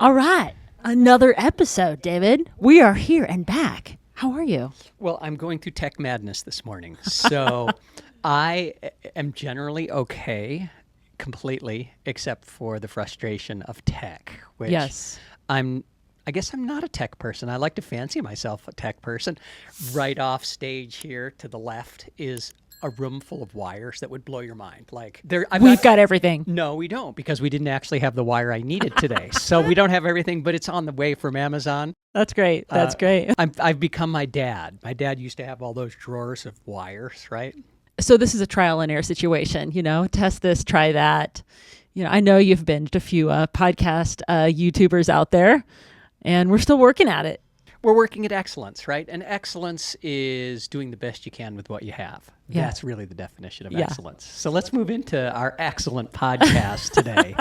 All right. Another episode, David. We are here and back. How are you? Well, I'm going through tech madness this morning. So I am generally okay completely, except for the frustration of tech, which Yes. I guess I'm not a tech person. I like to fancy myself a tech person. Right off stage here to the left is a room full of wires that would blow your mind. Like We've got everything. No, we don't, because we didn't actually have the wire I needed today. So we don't have everything, but it's on the way from Amazon. That's great. That's great. I've become my dad. My dad used to have all those drawers of wires, right? So this is a trial and error situation, test this, try that. I know you've binged a few podcast YouTubers out there, and we're still working at it. We're working at excellence, right? And excellence is doing the best you can with what you have. Yeah. That's really the definition of excellence. So let's move into our excellent podcast today.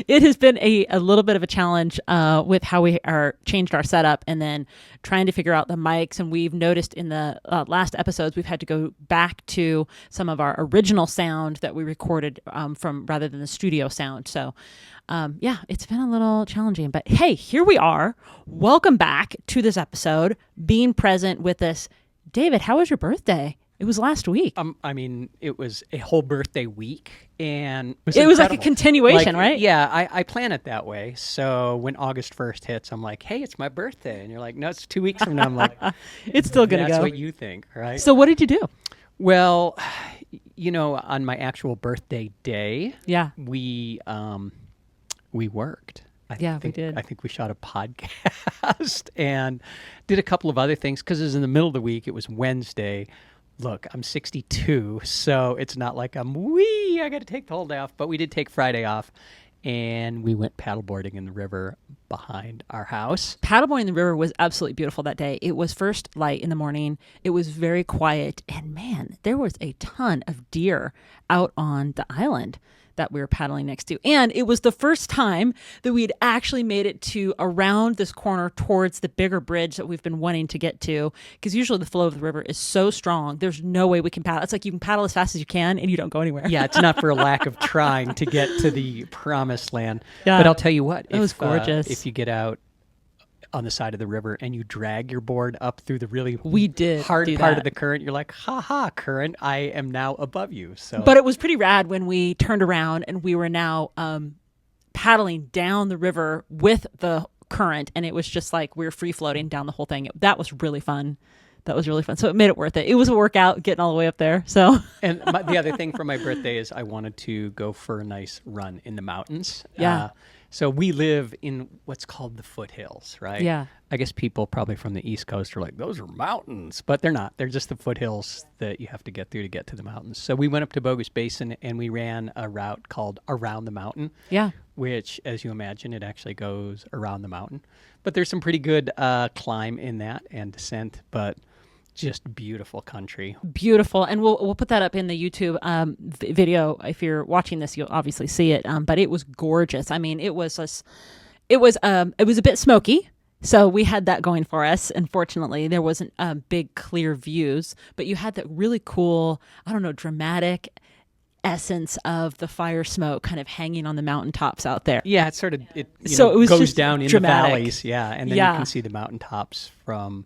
It has been a little bit of a challenge with how we changed our setup and then trying to figure out the mics. And we've noticed in the last episodes, we've had to go back to some of our original sound that we recorded from rather than the studio sound. So it's been a little challenging, but hey, here we are. Welcome back to this episode, being present with us. David, how was your birthday? It was last week. It was a whole birthday week, and it was like a continuation, right? Yeah, I plan it that way. So when August 1st hits, I'm like, hey, it's my birthday. And you're like, no, it's 2 weeks from now. I'm like, it's still going to go. That's what you think, right? So what did you do? Well, on my actual birthday day, we worked. We did. I think we shot a podcast and did a couple of other things because it was in the middle of the week. It was Wednesday. Look, I'm 62, so it's not like I got to take the whole day off. But we did take Friday off, and we went paddleboarding in the river behind our house. Paddleboarding in the river was absolutely beautiful that day. It was first light in the morning. It was very quiet, and man, there was a ton of deer out on the island that we were paddling next to. And it was the first time that we had actually made it to around this corner towards the bigger bridge that we've been wanting to get to. Because usually the flow of the river is so strong, there's no way we can paddle. It's like you can paddle as fast as you can and you don't go anywhere. Yeah, it's not for a lack of trying to get to the promised land. Yeah. But I'll tell you what. It was gorgeous. If you get out on the side of the river and you drag your board up through the really hard part of the current, you're like, current, I am now above you. So, but it was pretty rad when we turned around and we were now paddling down the river with the current, and it was just like we were free floating down the whole thing. That was really fun. So it made it worth it. It was a workout getting all the way up there. So, and the other thing for my birthday is I wanted to go for a nice run in the mountains. Yeah. So we live in what's called the foothills, right? Yeah. I guess people probably from the East Coast are like, those are mountains, but they're not. They're just the foothills that you have to get through to get to the mountains. So we went up to Bogus Basin and we ran a route called Around the Mountain. Yeah. Which, as you imagine, it actually goes around the mountain. But there's some pretty good climb in that and descent, but just beautiful country. Beautiful. And we'll put that up in the YouTube video. If you're watching this, you'll obviously see it. But it was gorgeous. I mean, it was a bit smoky. So we had that going for us. Unfortunately, there wasn't big clear views, but you had that really cool, dramatic essence of the fire smoke kind of hanging on the mountaintops out there. Yeah, it's sort of, it was goes down dramatic. In the valleys. Yeah. And then you can see the mountaintops from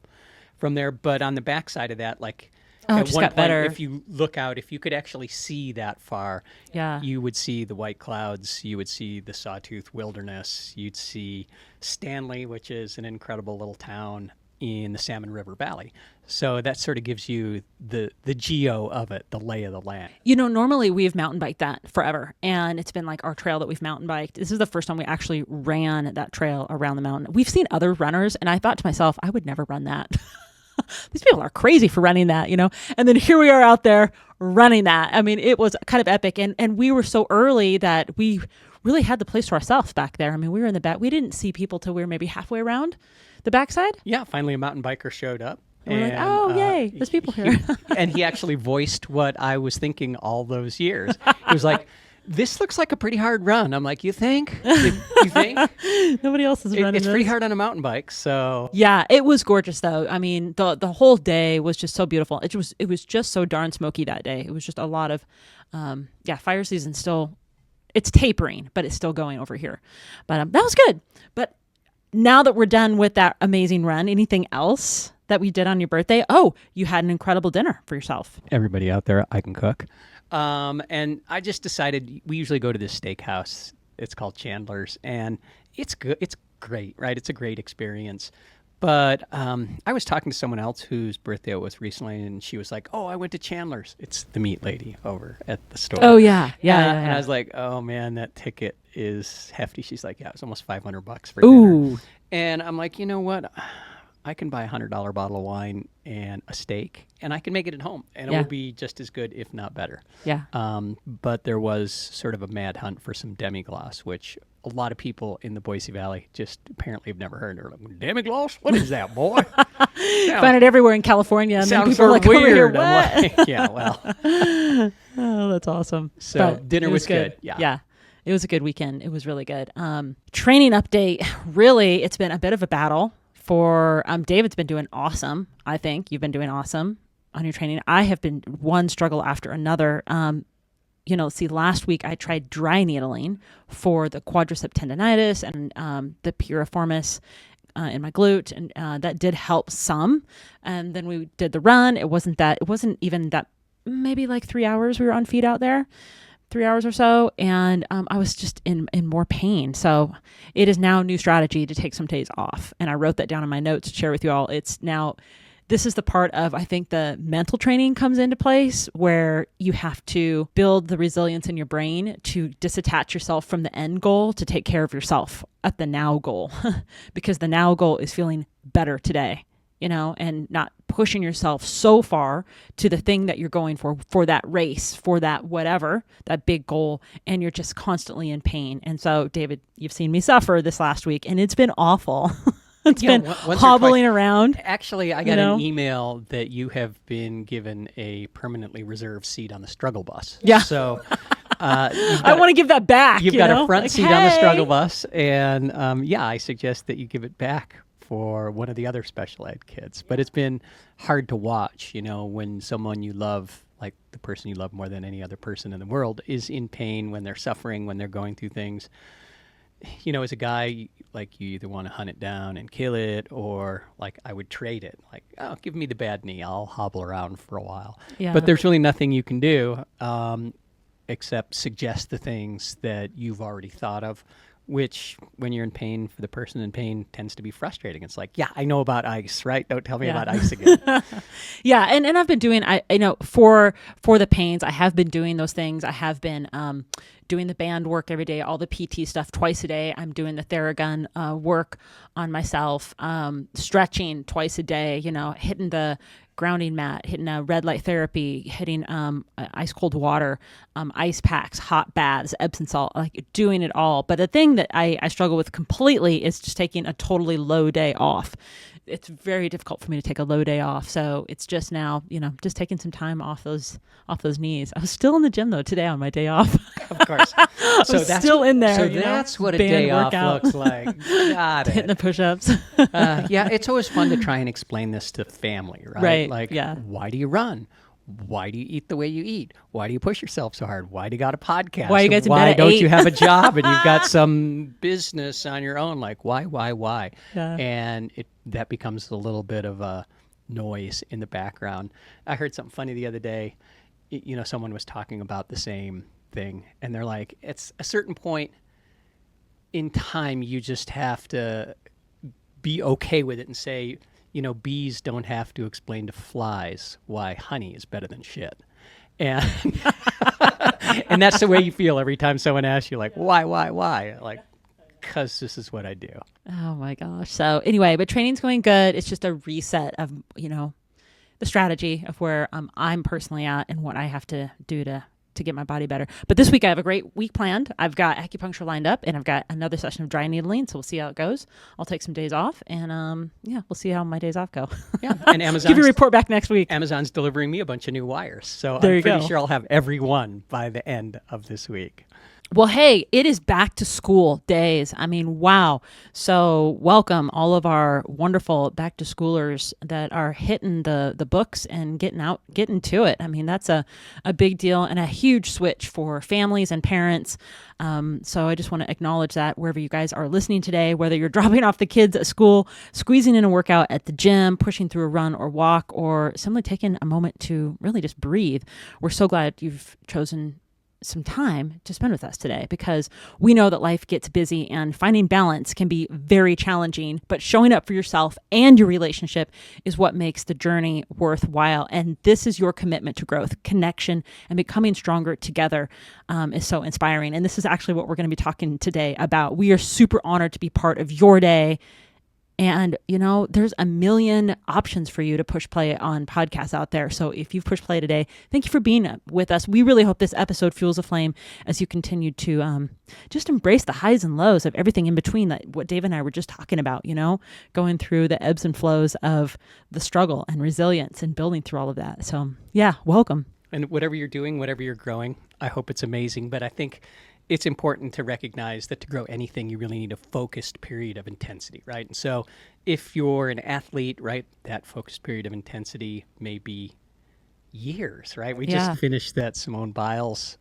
there. But on the backside of that, like at one point, better. if you look out, if you could actually see that far, you would see the white clouds, you would see the Sawtooth Wilderness, you'd see Stanley, which is an incredible little town in the Salmon River Valley. So that sort of gives you the geo of it, the lay of the land. Normally we've mountain biked that forever, and it's been like our trail that we've mountain biked. This is the first time we actually ran that trail around the mountain. We've seen other runners, and I thought to myself, I would never run that. These people are crazy for running that, and then here we are out there running that. I mean, it was kind of epic, and we were so early that we really had the place to ourselves back there. I mean, we were in the back. We didn't see people till we were maybe halfway around the backside. Yeah, finally a mountain biker showed up. And we're like, oh, yay, there's people here. And he actually voiced what I was thinking all those years. It was like, this looks like a pretty hard run. I'm like, you think? You think? Nobody else is running It's pretty hard on a mountain bike, so. Yeah, it was gorgeous though. I mean, the whole day was just so beautiful. It was just so darn smoky that day. It was just a lot of, fire season still, it's tapering, but it's still going over here. But that was good. But now that we're done with that amazing run, anything else that we did on your birthday? Oh, you had an incredible dinner for yourself. Everybody out there, I can cook. And I just decided, we usually go to this steakhouse. It's called Chandler's, and it's good. It's great, right? It's a great experience. But I was talking to someone else whose birthday it was recently, and she was like, "Oh, I went to Chandler's. It's the meat lady over at the store." Oh yeah, And I was like, "Oh man, that ticket is hefty." She's like, "Yeah, it was almost $500 for dinner." And I'm like, you know what? I can buy a $100 bottle of wine and a steak, and I can make it at home, and it will be just as good, if not better. Yeah. But there was sort of a mad hunt for some demi-glace, which a lot of people in the Boise Valley just apparently have never heard. They're like, demi-glace? What is that, boy? Find it everywhere in California. And sounds people sort of are like, weird. I'm like, yeah, well. Oh, that's awesome. So but dinner was good. Yeah. It was a good weekend. It was really good. Training update. Really, it's been a bit of a battle. For David's been doing awesome. I think you've been doing awesome on your training. I have been one struggle after another. Last week I tried dry needling for the quadricep tendonitis and the piriformis in my glute, and that did help some. And then we did the run. It wasn't even that. Maybe like 3 hours we were on feet out there. 3 hours or so, and I was just in more pain. So it is now a new strategy to take some days off. And I wrote that down in my notes to share with you all. This is the part of, I think, the mental training comes into place where you have to build the resilience in your brain to disattach yourself from the end goal to take care of yourself at the now goal, because the now goal is feeling better today. And not pushing yourself so far to the thing that you're going for that race, for that whatever, that big goal, and you're just constantly in pain. And so, David, you've seen me suffer this last week, and it's been awful. It's been hobbling around. Actually, I got an email that you have been given a permanently reserved seat on the struggle bus. Yeah. So I want to give that back. You've got a front seat on the struggle bus, and I suggest that you give it back for one of the other special ed kids. But it's been hard to watch, when someone you love, like the person you love more than any other person in the world, is in pain, when they're suffering, when they're going through things. As a guy, like, you either want to hunt it down and kill it, or like I would trade it. Like, oh, give me the bad knee. I'll hobble around for a while. Yeah. But there's really nothing you can do except suggest the things that you've already thought of, which, when you're in pain, for the person in pain, tends to be frustrating. It's like, yeah, I know about ice, right? Don't tell me about ice again. Yeah, and I've been doing, for the pains, I have been doing those things. I have been doing the band work every day, all the PT stuff twice a day. I'm doing the Theragun work on myself, stretching twice a day, hitting the grounding mat, hitting a red light therapy, hitting ice cold water, ice packs, hot baths, Epsom salt, like doing it all. But the thing that I struggle with completely is just taking a totally low day off. It's very difficult for me to take a low day off. So it's just now, just taking some time off those knees. I was still in the gym though today on my day off. Of course. So that's still in there. So that's what a day off looks like. Got it. Hitting the push-ups. Yeah, it's always fun to try and explain this to family, right? Right. Like, why do you run? Why do you eat the way you eat? Why do you push yourself so hard? Why do you got a podcast? Why you guys Why don't 8? You have a job and you've got some business on your own? Like, why? Yeah. And that becomes a little bit of a noise in the background. I heard something funny the other day. Someone was talking about the same thing, and they're like, it's a certain point in time, you just have to be okay with it and say, bees don't have to explain to flies why honey is better than shit. And and that's the way you feel every time someone asks you, like, why? Like, because this is what I do. Oh my gosh. So anyway, but training's going good. It's just a reset of, the strategy of where I'm personally at and what I have to do to to get my body better. But this week I have a great week planned. I've got acupuncture lined up, and I've got another session of dry needling. So we'll see how it goes. I'll take some days off, and we'll see how my days off go. Yeah, and Amazon's give you a report back next week. Amazon's delivering me a bunch of new wires, so There I'm you pretty go. sure I'll have every one by the end of this week. Well, hey, it is back to school days. I mean, wow. So welcome all of our wonderful back to schoolers that are hitting the books and getting to it. I mean, that's a big deal and a huge switch for families and parents. So I just want to acknowledge that wherever you guys are listening today, whether you're dropping off the kids at school, squeezing in a workout at the gym, pushing through a run or walk, or simply taking a moment to really just breathe. We're so glad you've chosen some time to spend with us today, because we know that life gets busy and finding balance can be very challenging, but showing up for yourself and your relationship is what makes the journey worthwhile. And this is your commitment to growth, connection, and becoming stronger together is so inspiring. And this is actually what we're going to be talking today about. We are super honored to be part of your day. And, there's a million options for you to push play on podcasts out there. So if you've pushed play today, thank you for being with us. We really hope this episode fuels a flame as you continue to just embrace the highs and lows of everything in between, that what Dave and I were just talking about, going through the ebbs and flows of the struggle and resilience and building through all of that. So yeah, welcome. And whatever you're doing, whatever you're growing, I hope it's amazing. But I think it's important to recognize that to grow anything, you really need a focused period of intensity, right? And so if you're an athlete, right, that focused period of intensity may be years, right? We just finished that Simone Biles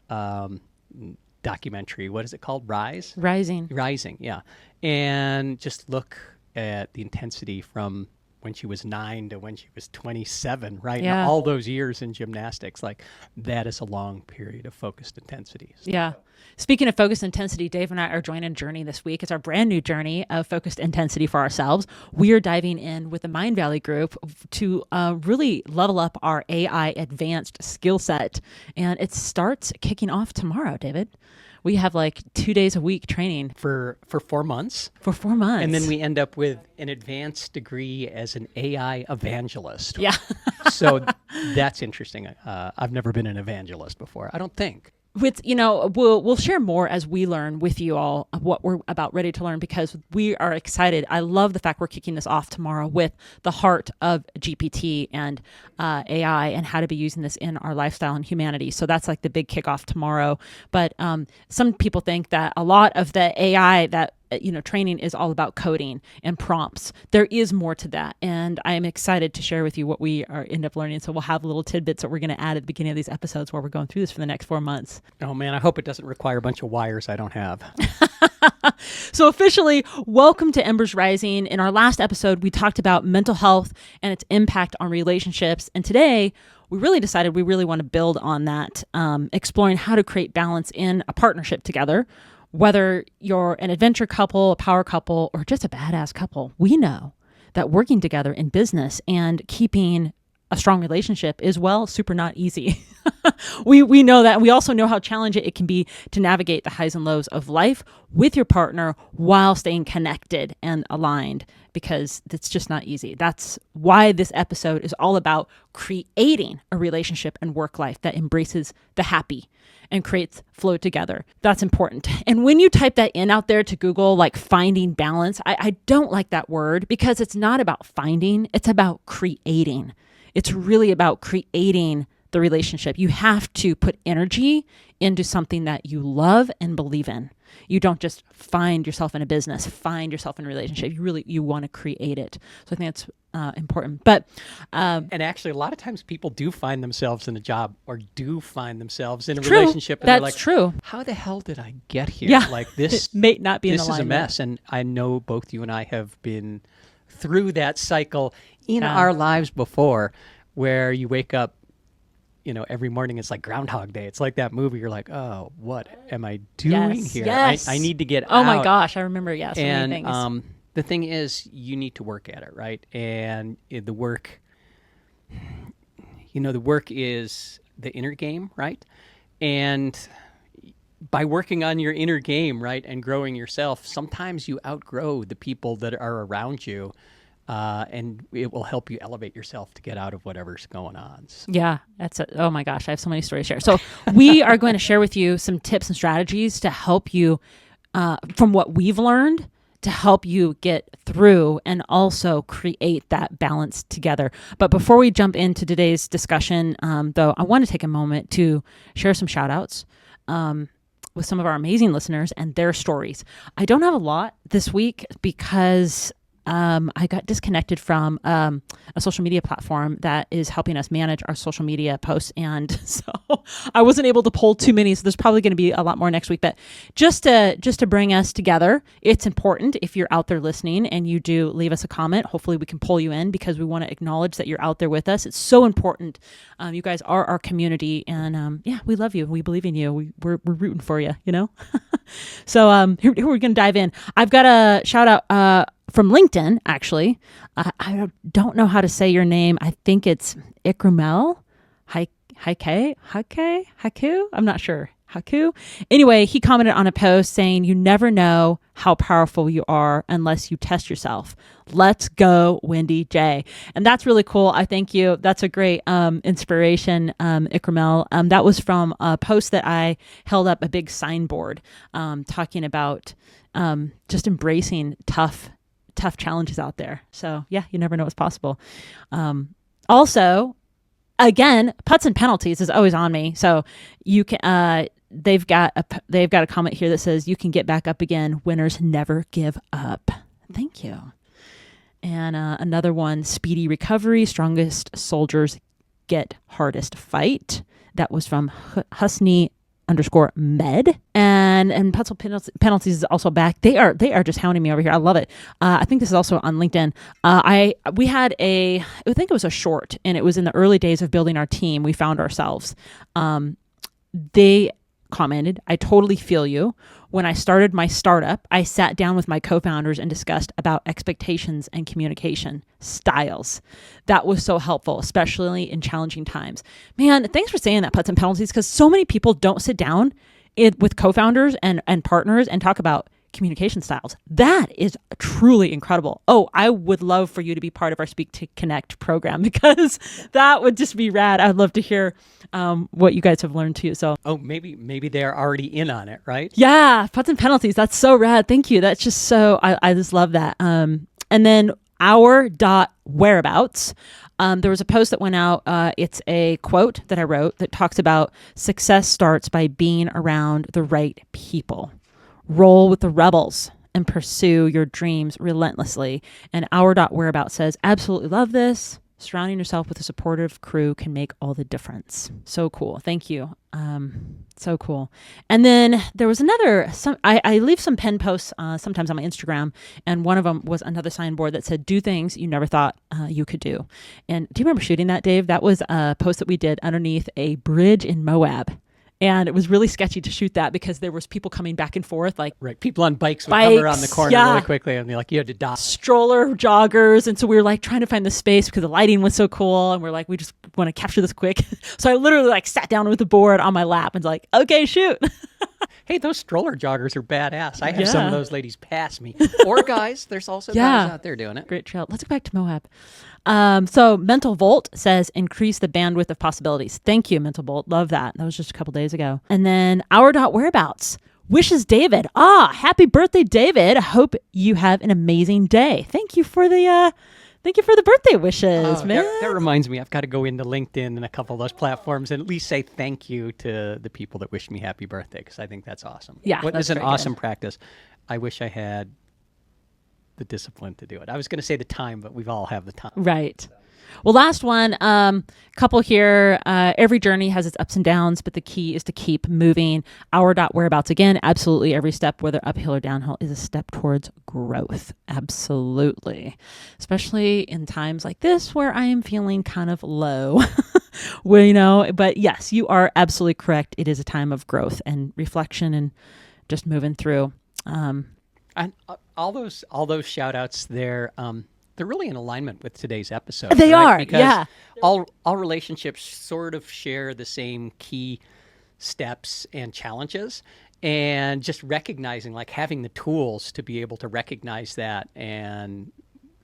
documentary. What is it called? Rising, yeah. And just look at the intensity from when she was 9 to when she was 27, right? Yeah. And all those years in gymnastics, like that is a long period of focused intensity. So. Yeah. Speaking of focused intensity, Dave and I are joining a journey this week. It's our brand new journey of focused intensity for ourselves. We are diving in with the Mind Valley group to really level up our AI advanced skill set. And it starts kicking off tomorrow, David. We have like 2 days a week training. For 4 months. For 4 months. And then we end up with an advanced degree as an AI evangelist. Yeah. So that's interesting. I've never been an evangelist before, I don't think. We'll share more as we learn with you all what we're about ready to learn, because we are excited. I love the fact we're kicking this off tomorrow with the heart of GPT and AI and how to be using this in our lifestyle and humanity. So that's like the big kickoff tomorrow. But some people think that a lot of the AI that training is all about coding and prompts. There is more to that. And I am excited to share with you what we end up learning. So we'll have little tidbits that we're going to add at the beginning of these episodes while we're going through this for the next 4 months. Oh man, I hope it doesn't require a bunch of wires I don't have. So officially, welcome to Embers Rising. In our last episode, we talked about mental health and its impact on relationships. And today, we really decided we really want to build on that, exploring how to create balance in a partnership together. Whether you're an adventure couple, a power couple, or just a badass couple, we know that working together in business and keeping a strong relationship is, super not easy. We know that. We also know how challenging it can be to navigate the highs and lows of life with your partner while staying connected and aligned, because it's just not easy. That's why this episode is all about creating a relationship and work life that embraces the happy and creates flow together. That's important. And when you type that in out there to Google, like finding balance, I don't like that word, because it's not about finding, it's about creating. It's really about creating the relationship. You have to put energy into something that you love and believe in. You don't just find yourself in a business, find yourself in a relationship. You want to create it. So I think that's important. But and actually, a lot of times people do find themselves in a job or do find themselves in a relationship. And that's they're like, true. How the hell did I get here? Yeah. Like this it may not be this in alignment. is a mess. And I know both you and I have been through that cycle in our lives before, where you wake up, every morning it's like Groundhog Day. It's like that movie. You're like, oh, what am I doing here? Yes. I need to get out. Oh my gosh, I remember. So and many things. The thing is, you need to work at it, right? And the work is the inner game, right? And by working on your inner game, right, and growing yourself, sometimes you outgrow the people that are around you. and it will help you elevate yourself to get out of whatever's going on. So. Yeah, oh my gosh, I have so many stories to share. So we are going to share with you some tips and strategies to help you from what we've learned to help you get through and also create that balance together. But before we jump into today's discussion, though, I want to take a moment to share some shout outs with some of our amazing listeners and their stories. I don't have a lot this week because I got disconnected from a social media platform that is helping us manage our social media posts. And so I wasn't able to pull too many. So there's probably going to be a lot more next week. But just to bring us together, it's important if you're out there listening and you do leave us a comment. Hopefully we can pull you in because we want to acknowledge that you're out there with us. It's so important. You guys are our community. And yeah, we love you. We believe in you. We're rooting for you, you know? So here we're going to dive in. I've got a shout out from LinkedIn, actually. I don't know how to say your name. I think it's Ikrumel Haiku. I'm not sure. Haku. Anyway, he commented on a post saying, "You never know how powerful you are unless you test yourself. Let's go, Wendy J." And that's really cool. I thank you. That's a great inspiration, Ikrumel. That was from a post that I held up a big signboard talking about just embracing tough challenges out there. So yeah, you never know what's possible. Also, again, putts and penalties is always on me. So you can, they've got a comment here that says, "You can get back up again. Winners never give up." Thank you. And another one, "Speedy recovery. Strongest soldiers get hardest fight." That was from Husney_med. And putts and penalties is also back. They are just hounding me over here. I love it. I think this is also on LinkedIn. We had I think it was a short, and it was in the early days of building our team. We found ourselves. They commented, "I totally feel you. When I started my startup, I sat down with my co-founders and discussed about expectations and communication styles. That was so helpful, especially in challenging times." Man, thanks for saying that, putts and penalties, because so many people don't sit down with co-founders and partners and talk about communication styles. That is truly incredible. Oh, I would love for you to be part of our Speak to Connect program because that would just be rad. I'd love to hear what you guys have learned too. So, maybe they're already in on it, right? Yeah, putts and penalties. That's so rad. Thank you. That's just so. I just love that. And then our whereabouts. There was a post that went out. It's a quote that I wrote that talks about success starts by being around the right people. Roll with the rebels and pursue your dreams relentlessly. And our whereabouts says, "Absolutely love this. Surrounding yourself with a supportive crew can make all the difference." So cool. Thank you. So cool. And then there was I leave some pen posts sometimes on my Instagram, and one of them was another signboard that said, "Do things you never thought you could do." And do you remember shooting that, Dave? That was a post that we did underneath a bridge in Moab. And it was really sketchy to shoot that because there was people coming back and forth, like right. People on bikes would come around the corner really quickly, and they're like, "You had to dodge." Stroller joggers, and so we were like trying to find the space because the lighting was so cool, and we're like, we just want to capture this quick. So I literally like sat down with the board on my lap and was like, "Okay, shoot." Hey, those stroller joggers are badass. I have some of those ladies pass me. Or guys. There's also guys out there doing it. Great trail. Let's go back to Moab. So Mental Volt says, "Increase the bandwidth of possibilities." Thank you, Mental Volt. Love that. That was just a couple days ago. And then our whereabouts wishes David. Happy birthday, David. I hope you have an amazing day. Thank you for the birthday wishes, man. That reminds me, I've got to go into LinkedIn and a couple of those platforms and at least say thank you to the people that wished me happy birthday, because I think that's awesome. Yeah, that's an awesome practice. I wish I had the discipline to do it. I was going to say the time, but we've all have the time. Right. Well, last one, couple here. Every journey has its ups and downs, but the key is to keep moving. Our whereabouts again. Absolutely, every step, whether uphill or downhill, is a step towards growth. Absolutely, especially in times like this where I am feeling kind of low. But yes, you are absolutely correct. It is a time of growth and reflection and just moving through. And all those shout outs there. They're really in alignment with today's episode. They are, because yeah. All relationships sort of share the same key steps and challenges, and just recognizing, like having the tools to be able to recognize that and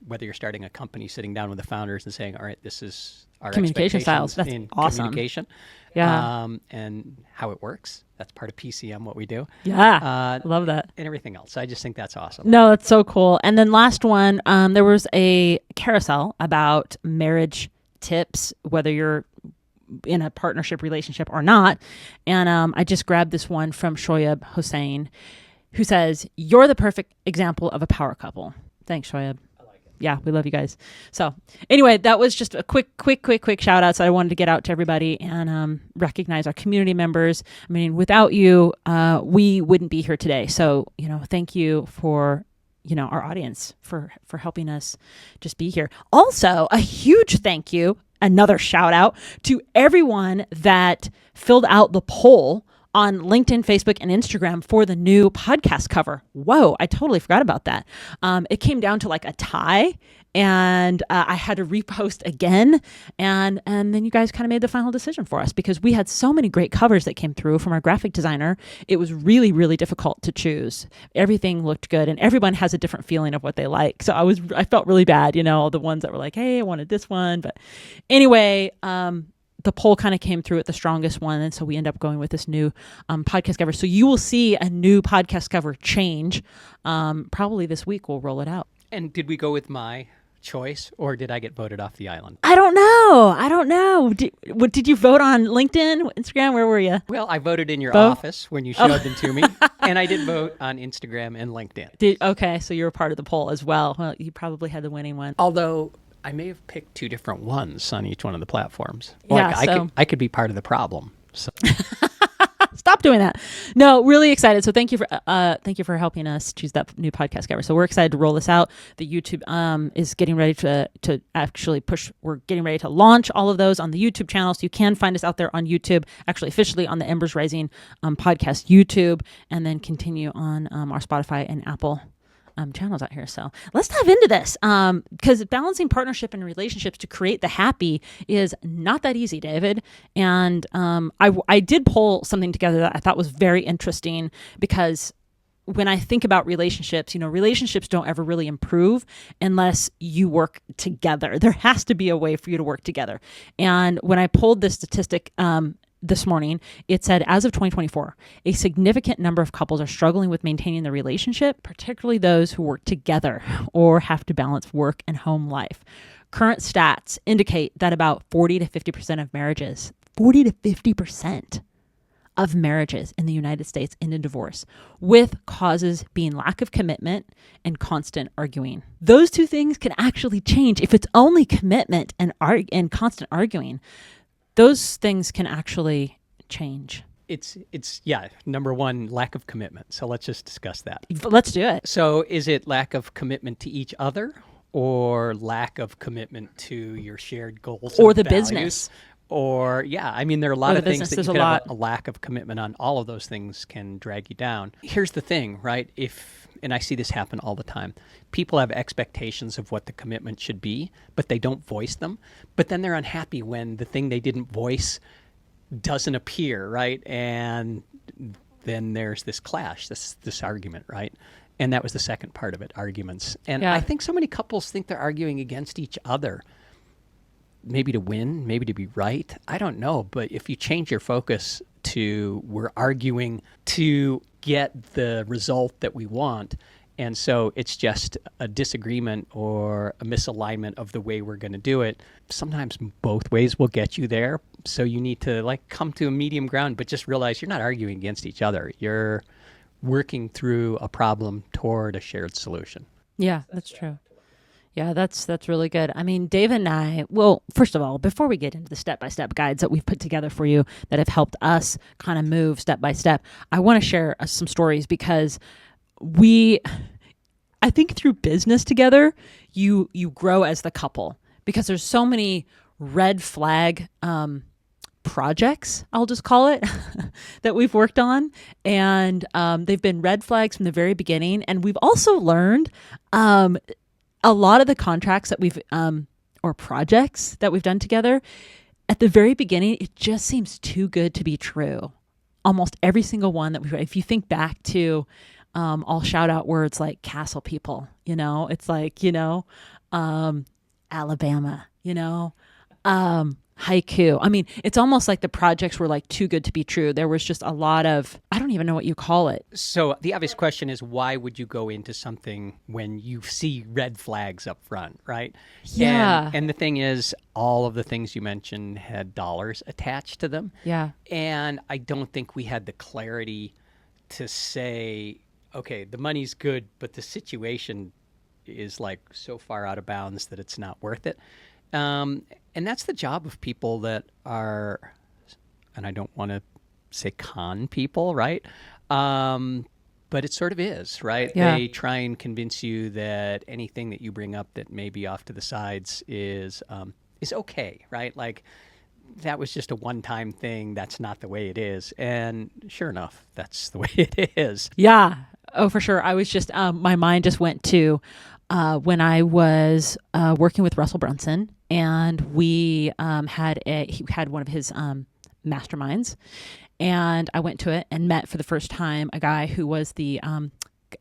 whether you're starting a company, sitting down with the founders and saying, all right, this is our communication expectations styles. That's in awesome. communication. Yeah. And how it works. That's part of PCM, what we do. Yeah. Love that. And everything else. I just think that's awesome. No, that's so cool. And then last one, there was a carousel about marriage tips, whether you're in a partnership relationship or not. And I just grabbed this one from Shoaib Hossein, who says, "You're the perfect example of a power couple." Thanks, Shoaib. I like it. Yeah, we love you guys. So anyway, that was just a quick shout outs that I wanted to get out to everybody and recognize our community members. I mean, without you, we wouldn't be here today. So, thank you for our audience for helping us just be here. Also, a huge thank you, another shout out to everyone that filled out the poll on LinkedIn, Facebook, and Instagram for the new podcast cover. Whoa, I totally forgot about that. It came down to like a tie, and I had to repost again, and then you guys kind of made the final decision for us because we had so many great covers that came through from our graphic designer. It was really, really difficult to choose. Everything looked good, and everyone has a different feeling of what they like. So I felt really bad, the ones that were like, hey, I wanted this one. But anyway, the poll kind of came through at the strongest one. And so we end up going with this new podcast cover. So you will see a new podcast cover change. Probably this week we'll roll it out. And did we go with my choice or did I get voted off the island? I don't know. Did you vote on LinkedIn, Instagram? Where were you? Well, I voted in your office when you showed them to me. And I did vote on Instagram and LinkedIn. Okay, so you were part of the poll as well. Well, you probably had the winning one. Although I may have picked two different ones on each one of the platforms. Yeah, I could be part of the problem. So. Stop doing that. No, really excited. So thank you for helping us choose that new podcast cover. So we're excited to roll this out. The YouTube is getting ready to actually push. We're getting ready to launch all of those on the YouTube channel. So you can find us out there on YouTube, actually officially on the Embers Rising podcast YouTube, and then continue on our Spotify and Apple channels out here. So let's dive into this because balancing partnership and relationships to create the happy is not that easy, David. And I did pull something together that I thought was very interesting because when I think about relationships, relationships don't ever really improve unless you work together. There has to be a way for you to work together. And when I pulled this statistic this morning, it said, as of 2024, a significant number of couples are struggling with maintaining their relationship, particularly those who work together or have to balance work and home life. Current stats indicate that about 40 to 50% of marriages, 40 to 50% of marriages in the United States end in divorce, with causes being lack of commitment and constant arguing. Those two things can actually change. If it's only commitment and constant arguing, those things can actually change. It's number one, lack of commitment. So let's just discuss that. Let's do it. So is it lack of commitment to each other or lack of commitment to your shared goals or and the values? Business? Or, there are a lot of things that you could have a lack of commitment on. All of those things can drag you down. Here's the thing, right? And I see this happen all the time. People have expectations of what the commitment should be, but they don't voice them. But then they're unhappy when the thing they didn't voice doesn't appear, right? And then there's this clash, this argument, right? And that was the second part of it, arguments. And I think so many couples think they're arguing against each other, maybe to win, maybe to be right. I don't know. But if you change your focus to we're arguing to get the result that we want, and so it's just a disagreement or a misalignment of the way we're going to do it. Sometimes both ways will get you there. So you need to come to a medium ground, but just realize you're not arguing against each other. You're working through a problem toward a shared solution. Yeah, that's true. Yeah, that's really good. I mean, Dave and I, well, first of all, before we get into the step-by-step guides that we've put together for you that have helped us kind of move step by step, I want to share some stories because I think through business together, you grow as the couple because there's so many red flag projects, I'll just call it, that we've worked on. And they've been red flags from the very beginning. And we've also learned a lot of the contracts that we've, or projects that we've done together, at the very beginning, it just seems too good to be true. Almost every single one that if you think back to, I'll shout out words like castle people, it's like, Alabama, haiku. I mean, it's almost like the projects were like too good to be true. There was just a lot of, I don't even know what you call it. So the obvious question is, why would you go into something when you see red flags up front, right? Yeah. And the thing is, all of the things you mentioned had dollars attached to them. Yeah. And I don't think we had the clarity to say, okay, the money's good, but the situation is like so far out of bounds that it's not worth it. And that's the job of people that are, and I don't want to say con people, right? But it sort of is, right? Yeah. They try and convince you that anything that you bring up that may be off to the sides is okay, right? Like, that was just a one-time thing. That's not the way it is. And sure enough, that's the way it is. Yeah. Oh, for sure. I was just, my mind just went to when I was working with Russell Brunson, and we he had one of his masterminds, and I went to it and met for the first time a guy who was the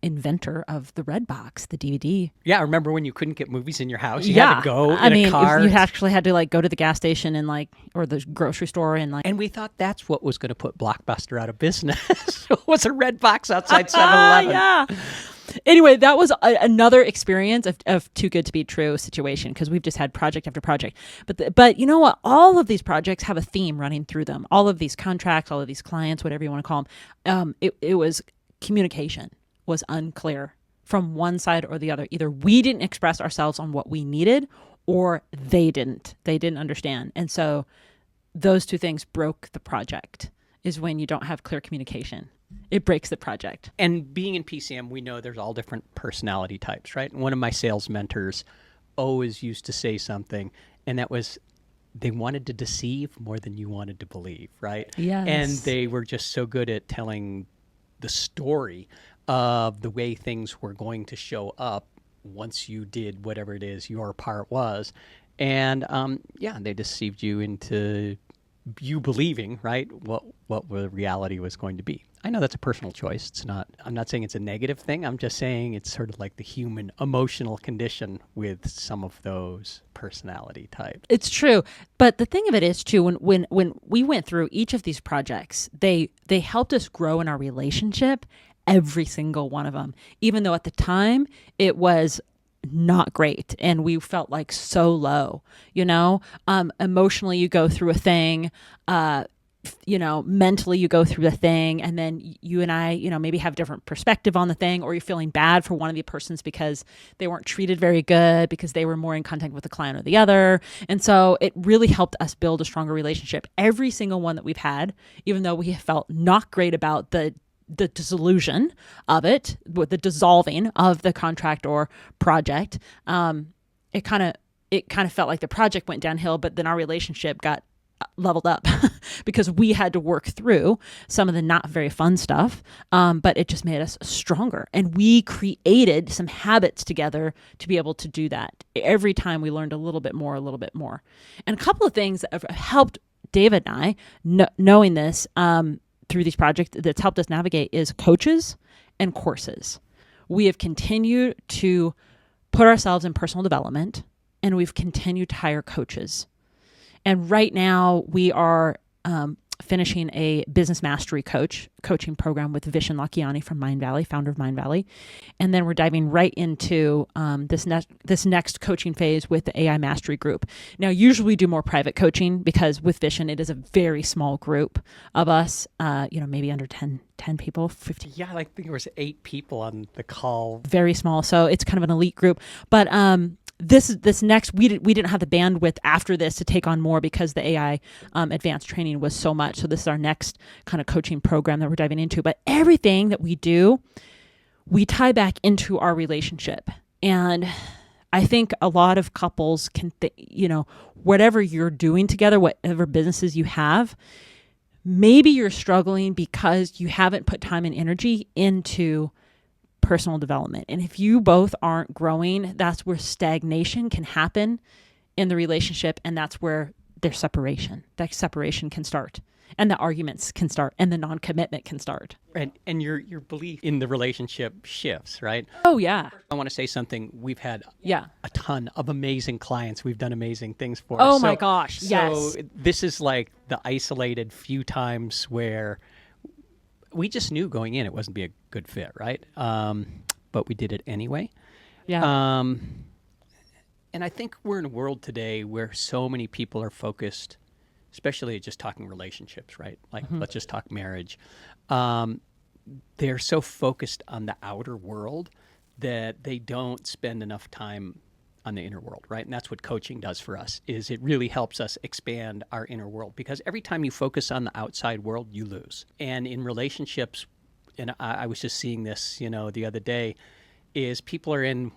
inventor of the Red Box, the DVD. Yeah, I remember when you couldn't get movies in your house. You had to go in a car. You actually had to like go to the gas station and or the grocery store and like. And we thought that's what was going to put Blockbuster out of business. Was a Red Box outside 7-Eleven. Yeah. Anyway, that was another experience of too good to be true situation, because we've just had project after project. But you know what? All of these projects have a theme running through them. All of these contracts, all of these clients, whatever you want to call them. It was communication was unclear from one side or the other. Either we didn't express ourselves on what we needed, or they didn't. They didn't understand. And so those two things broke the project, is when you don't have clear communication. It breaks the project. And being in PCM, we know there's all different personality types, right? And one of my sales mentors always used to say something, and that was, they wanted to deceive more than you wanted to believe, right? Yes. And they were just so good at telling the story of the way things were going to show up once you did whatever it is your part was. And they deceived you into you believing, right, what the reality was going to be. I know that's a personal choice. It's not, I'm not saying it's a negative thing. I'm just saying it's sort of like the human emotional condition with some of those personality types. It's true. But the thing of it is too, when we went through each of these projects, they helped us grow in our relationship, every single one of them, even though at the time it was not great and we felt like so low, emotionally you go through a thing, mentally you go through the thing, and then you and I, maybe have different perspective on the thing, or you're feeling bad for one of the persons because they weren't treated very good, because they were more in contact with the client or the other. And so it really helped us build a stronger relationship. Every single one that we've had, even though we felt not great about the dissolution of it, with the dissolving of the contract or project, it kind of felt like the project went downhill, but then our relationship got leveled up because we had to work through some of the not very fun stuff, but it just made us stronger, and we created some habits together to be able to do that. Every time we learned a little bit more. And a couple of things that have helped David and I, knowing this through these projects, that's helped us navigate, is coaches and courses. We have continued to put ourselves in personal development, and we've continued to hire coaches. And right now we are finishing a business mastery coaching program with Vishen Lakhiani from Mindvalley, founder of Mindvalley. And then we're diving right into this next coaching phase with the AI Mastery Group. Now, usually we do more private coaching, because with Vishen, it is a very small group of us, maybe under 10 people, 15. Yeah, I think there was 8 people on the call. Very small. So it's kind of an elite group. But this next, we didn't have the bandwidth after this to take on more, because the AI advanced training was so much. So this is our next kind of coaching program that we're diving into. But everything that we do, we tie back into our relationship. And I think a lot of couples can, whatever you're doing together, whatever businesses you have, maybe you're struggling because you haven't put time and energy into personal development. And if you both aren't growing, that's where stagnation can happen in the relationship, and that's where there's separation. That separation can start. and the arguments can start and the non-commitment can start. And your belief in the relationship shifts, right? Oh, yeah. I want to say something. We've had Yeah. a ton of amazing clients. We've done amazing things for. Oh, my gosh. So this is like the isolated few times where we just knew going in it wasn't be a good fit, right? But we did it anyway. Yeah. And I think we're in a world today where so many people are focused, especially just talking relationships, right? Like, let's just talk marriage. They're so focused on the outer world that they don't spend enough time on the inner world, right? And that's what coaching does for us, is it really helps us expand our inner world, because every time you focus on the outside world, you lose. And in relationships, and I was just seeing this, the other day, is people are in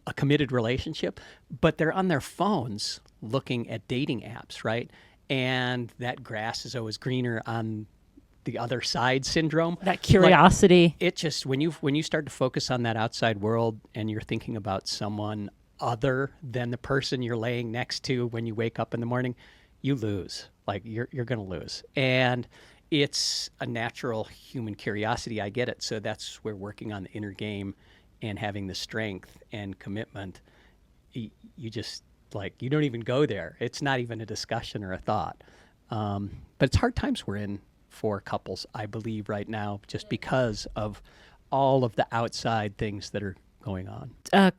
a committed relationship, but they're on their phones looking at dating apps, right? And that grass is always greener on the other side syndrome. That curiosity. Like, it just, when you start to focus on that outside world and you're thinking about someone other than the person you're laying next to when you wake up in the morning, you lose. Like, you're going to lose. And it's a natural human curiosity. I get it. So that's where working on the inner game and having the strength and commitment, you just, like, you don't even go there. It's not even a discussion or a thought. But it's hard times we're in for couples, I believe, right now, just because of all of the outside things that are going on.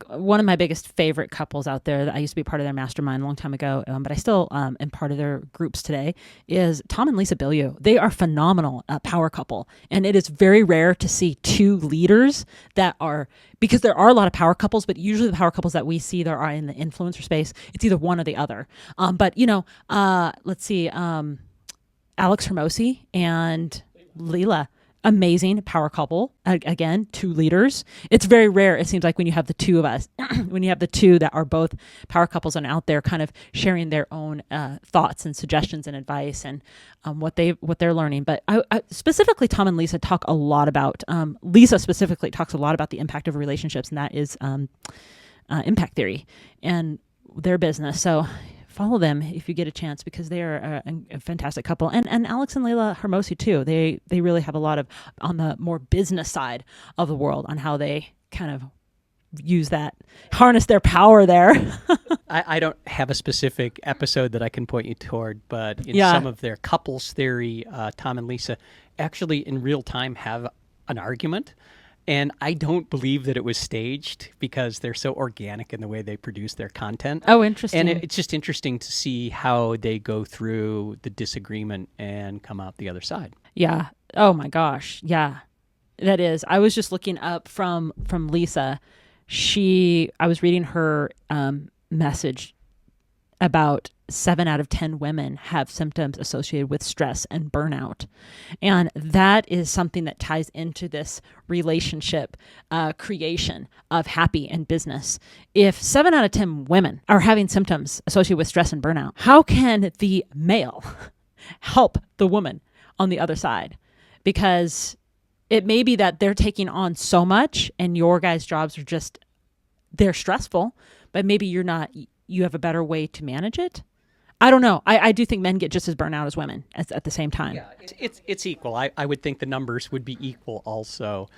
One of my biggest favorite couples out there that I used to be part of their mastermind a long time ago, but I still am part of their groups today, is Tom and Lisa Bilyeu. They are phenomenal power couple. And it is very rare to see two leaders that are, because there are a lot of power couples, but usually the power couples that we see that are in the influencer space, it's either one or the other. But let's see, Alex Hermosi and Leela. Amazing power couple. Again, two leaders. It's very rare, it seems like, when you have the two of us, when you have the two that are both power couples and out there kind of sharing their own thoughts and suggestions and advice and what they're learning. But I specifically, Tom and Lisa talk a lot about, Lisa specifically talks a lot about the impact of relationships, and that is impact theory and their business. So follow them if you get a chance, because they are a fantastic couple. And Alex and Leila Hermosi too. They really have a lot of, on the more business side of the world, on how they kind of use that, harness their power there. I don't have a specific episode that I can point you toward, but in some of their couples theory, Tom and Lisa actually in real time have an argument. And I don't believe that it was staged, because they're so organic in the way they produce their content. Oh, interesting. And it's just interesting to see how they go through the disagreement and come out the other side. Yeah. Oh my gosh. Yeah, that is. I was just looking up from Lisa. I was reading her message about 7 out of 10 women have symptoms associated with stress and burnout. And that is something that ties into this relationship creation of happy and business. If 7 out of 10 women are having symptoms associated with stress and burnout, how can the male help the woman on the other side? Because it may be that they're taking on so much and your guys' jobs are just, they're stressful, but maybe you have a better way to manage it. I don't know. I do think men get just as burnt out as women at the same time. Yeah, it's equal. I would think the numbers would be equal also.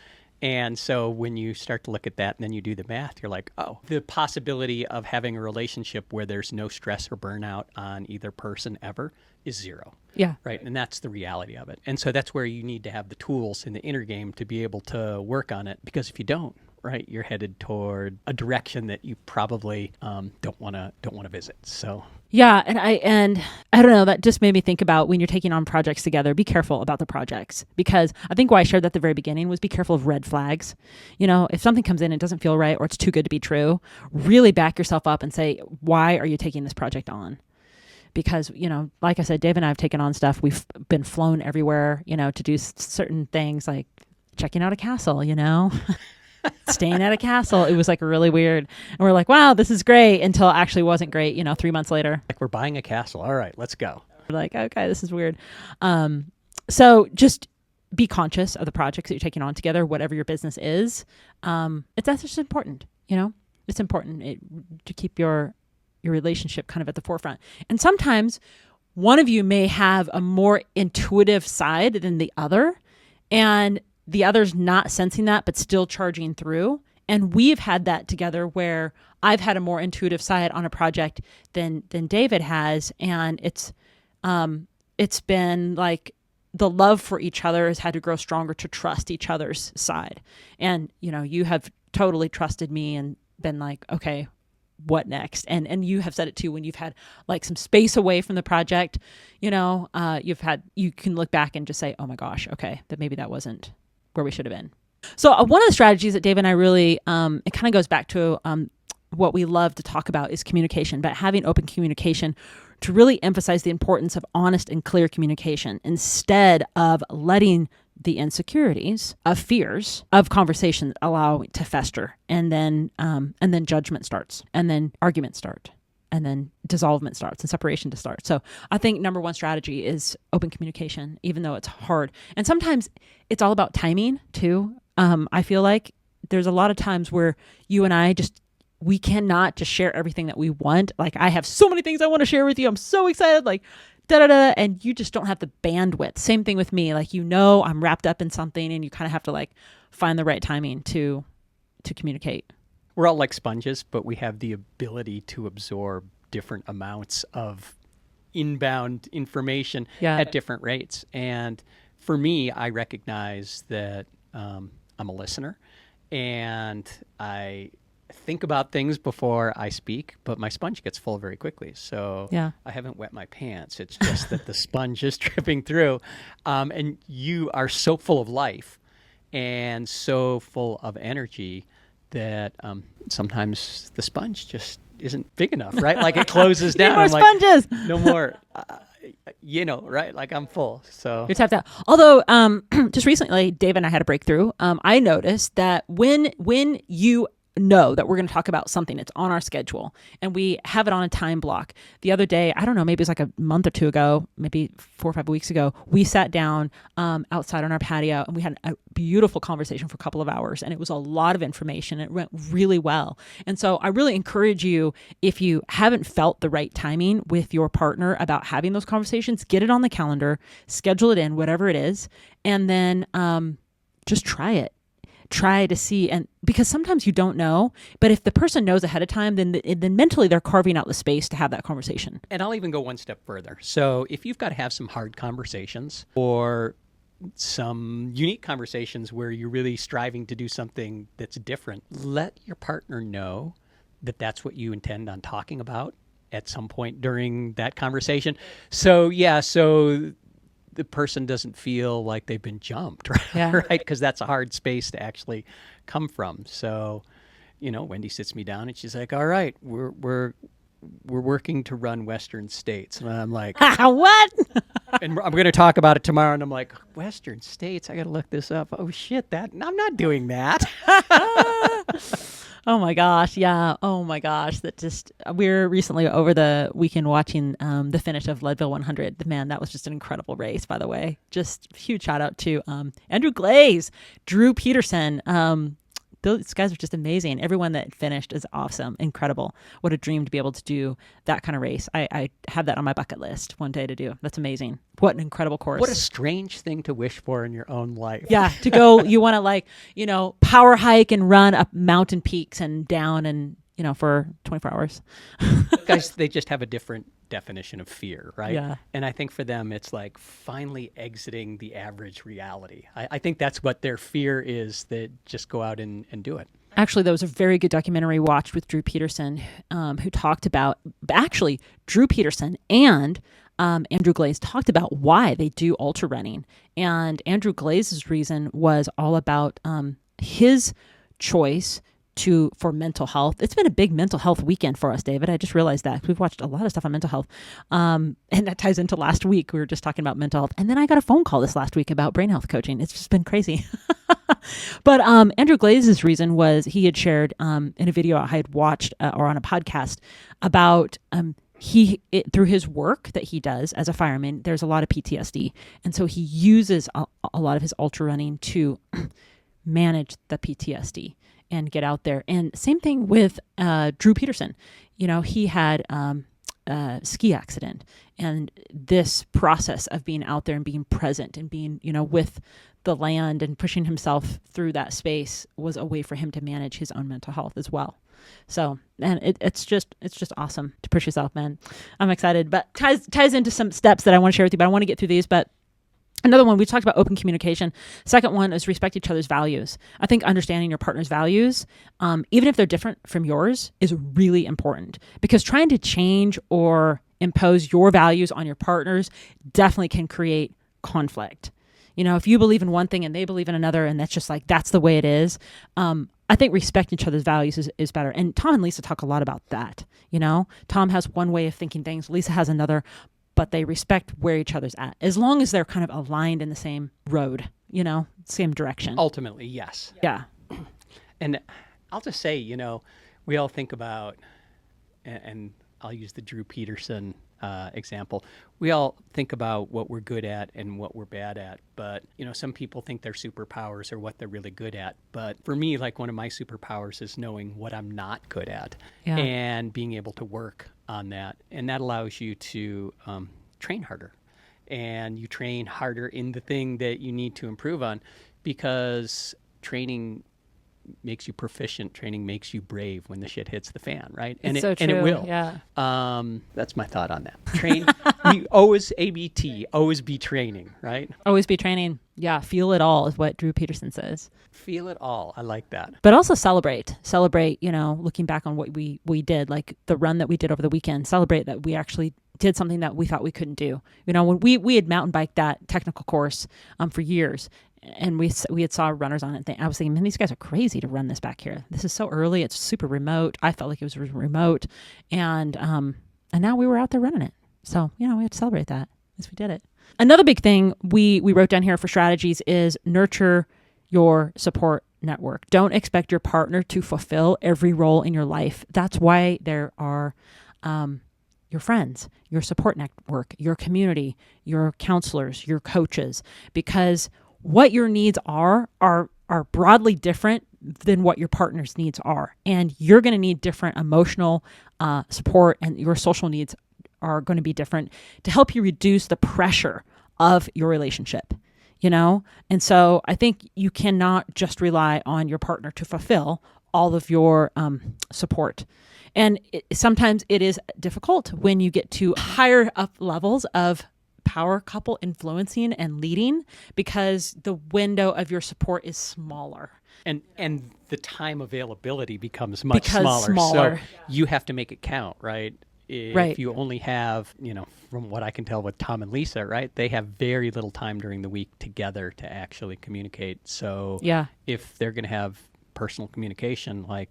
And so when you start to look at that and then you do the math, you're like, oh, the possibility of having a relationship where there's no stress or burnout on either person ever is zero. Yeah. Right. And that's the reality of it. And so that's where you need to have the tools in the inner game to be able to work on it. Because if you don't, right, you're headed toward a direction that you probably don't want to visit. So yeah, and I don't know, that just made me think about when you're taking on projects together, be careful about the projects, because I think why I shared that at the very beginning was be careful of red flags. If something comes in and doesn't feel right, or it's too good to be true, really back yourself up and say, why are you taking this project on? Because, like I said, Dave and I have taken on stuff. We've been flown everywhere, to do certain things like checking out a castle, staying at a castle. It was like really weird. And we're like, wow, this is great, until it actually wasn't great, 3 months later. Like, we're buying a castle. All right, let's go. We're like, okay, this is weird. So just be conscious of the projects that you're taking on together, whatever your business is. That's just important, it's important to keep your relationship kind of at the forefront. And sometimes one of you may have a more intuitive side than the other, and the other's not sensing that, but still charging through. And we've had that together where I've had a more intuitive side on a project than David has. And it's been like the love for each other has had to grow stronger to trust each other's side. And, you have totally trusted me and been like, okay, what next? And you have said it too, when you've had like some space away from the project, you can look back and just say, oh my gosh, okay, that wasn't where we should have been. So one of the strategies that Dave and I really, it kind of goes back to what we love to talk about is communication, but having open communication to really emphasize the importance of honest and clear communication instead of letting the insecurities of fears of conversation allow to fester, and then judgment starts, and then arguments start, and then dissolvement starts, and separation to start. So I think number one strategy is open communication, even though it's hard. And sometimes it's all about timing too. I feel like there's a lot of times where you and I we cannot just share everything that we want. Like, I have so many things I want to share with you. I'm so excited, like and you just don't have the bandwidth. Same thing with me. Like, I'm wrapped up in something, and you kind of have to like find the right timing to communicate. We're all like sponges, but we have the ability to absorb different amounts of inbound information at different rates. And for me, I recognize that I'm a listener, and I think about things before I speak, but my sponge gets full very quickly. So I haven't wet my pants. It's just that the sponge is dripping through. And you are so full of life and so full of energy that sometimes the sponge just isn't big enough, right? Like, it closes down. Need more sponges. Like, no more. Right? Like, I'm full. So you tapped out. Although, just recently, Dave and I had a breakthrough. I noticed that when you know that we're going to talk about something, it's on our schedule, and we have it on a time block. The other day, I don't know, maybe it was like a month or two ago, maybe 4 or 5 weeks ago, we sat down outside on our patio, and we had a beautiful conversation for a couple of hours, and it was a lot of information. It went really well. And so I really encourage you, if you haven't felt the right timing with your partner about having those conversations, get it on the calendar, schedule it in, whatever it is, and then just try it. Try to see, and because sometimes you don't know, but if the person knows ahead of time, then mentally they're carving out the space to have that conversation. And I'll even go one step further. So if you've got to have some hard conversations or some unique conversations where you're really striving to do something that's different, let your partner know that that's what you intend on talking about at some point during that conversation. So the person doesn't feel like they've been jumped, right? Because that's a hard space to actually come from. So, Wendy sits me down and she's like, "All right, we're working to run Western States," and I'm like, "What?" And I'm going to talk about it tomorrow, and I'm like, "Western States? I got to look this up." Oh shit, I'm not doing that. Oh my gosh. Yeah. Oh my gosh. We're recently over the weekend watching the finish of Leadville 100. Man, that was just an incredible race, by the way. Just huge shout out to Andrew Glaze, Drew Peterson. Those guys are just amazing. Everyone that finished is awesome. Incredible. What a dream to be able to do that kind of race. I have that on my bucket list one day to do. That's amazing. What an incredible course. What a strange thing to wish for in your own life. Yeah, to go, you want to power hike and run up mountain peaks and down and, for 24 hours. Guys, they just have a different definition of fear, right? Yeah. And I think for them, it's like finally exiting the average reality. I think that's what their fear is, that just go out and do it. Actually, there was a very good documentary watched with Drew Peterson who talked about, actually, Drew Peterson and Andrew Glaze talked about why they do ultra running. And Andrew Glaze's reason was all about his choice for mental health. It's been a big mental health weekend for us, David. I just realized that. We've watched a lot of stuff on mental health. And that ties into last week. We were just talking about mental health. And then I got a phone call this last week about brain health coaching. It's just been crazy. But Andrew Glaze's reason was he had shared in a video I had watched or on a podcast about through his work that he does as a fireman, there's a lot of PTSD. And so he uses a lot of his ultra running to manage the PTSD and get out there. And same thing with Drew Peterson. He had ski accident. And this process of being out there and being present and being, with the land and pushing himself through that space was a way for him to manage his own mental health as well. So, and it's just awesome to push yourself, man. I'm excited, but ties into some steps that I want to share with you, but I want to get through these. But another one, we talked about open communication. Second one is respect each other's values. I think understanding your partner's values, even if they're different from yours, is really important, because trying to change or impose your values on your partners definitely can create conflict. If you believe in one thing and they believe in another, and that's just like, that's the way it is. I think respecting each other's values is better. And Tom and Lisa talk a lot about that. Tom has one way of thinking things, Lisa has another, but they respect where each other's at, as long as they're kind of aligned in the same road, same direction. Ultimately, yes. Yeah. And I'll just say, we all think about, and I'll use the Drew Peterson example. We all think about what we're good at and what we're bad at, but some people think their superpowers are what they're really good at. But for me, like, one of my superpowers is knowing what I'm not good at, and being able to work on that. And that allows you to train harder, and you train harder in the thing that you need to improve on, because training makes you proficient. Training makes you brave when the shit hits the fan, right? And it's so true. And it will. Yeah. That's my thought on that. Train. We always ABT. Always be training, right? Always be training. Yeah. Feel it all is what Drew Peterson says. Feel it all. I like that. But also celebrate. Looking back on what we did, like the run that we did over the weekend. Celebrate that we actually did something that we thought we couldn't do. When we had mountain biked that technical course for years. And we had saw runners on it. I was thinking, man, these guys are crazy to run this back here. This is so early. It's super remote. I felt like it was remote, and now we were out there running it. So we had to celebrate that as we did it. Another big thing we wrote down here for strategies is nurture your support network. Don't expect your partner to fulfill every role in your life. That's why there are your friends, your support network, your community, your counselors, your coaches, because what your needs are broadly different than what your partner's needs are. And you're going to need different emotional support, and your social needs are going to be different to help you reduce the pressure of your relationship, And so I think you cannot just rely on your partner to fulfill all of your support. And sometimes it is difficult when you get to higher up levels of power couple influencing and leading, because the window of your support is smaller. And the time availability becomes much smaller. So you have to make it count, right? If you only have, from what I can tell with Tom and Lisa, right, they have very little time during the week together to actually communicate. So if they're going to have personal communication, like,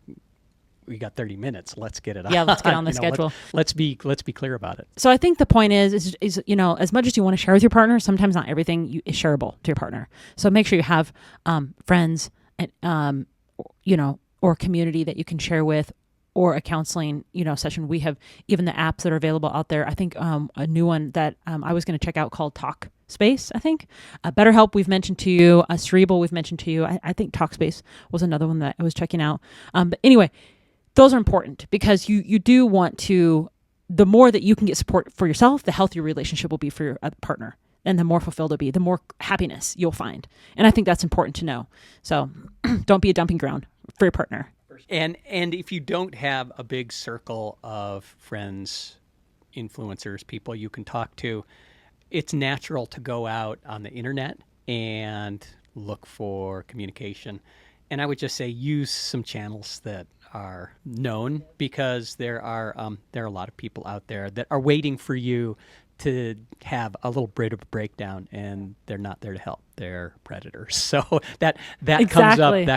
we got 30 minutes. Let's get it on. Yeah, let's get on the schedule. Let's be clear about it. So I think the point is as much as you want to share with your partner, sometimes not everything is shareable to your partner. So make sure you have friends and or community that you can share with, or a counseling session. We have even the apps that are available out there. I think a new one that I was going to check out called Talkspace. I think BetterHelp we've mentioned to you. Cerebral we've mentioned to you. I think Talkspace was another one that I was checking out. But anyway. Those are important, because you do want to, the more that you can get support for yourself, the healthier your relationship will be for your other partner. And the more fulfilled it'll be, the more happiness you'll find. And I think that's important to know. So don't be a dumping ground for your partner. And if you don't have a big circle of friends, influencers, people you can talk to, it's natural to go out on the internet and look for communication. And I would just say use some channels that are known, because there are a lot of people out there that are waiting for you to have a little bit of a breakdown, and they're not there to help. They're predators. So that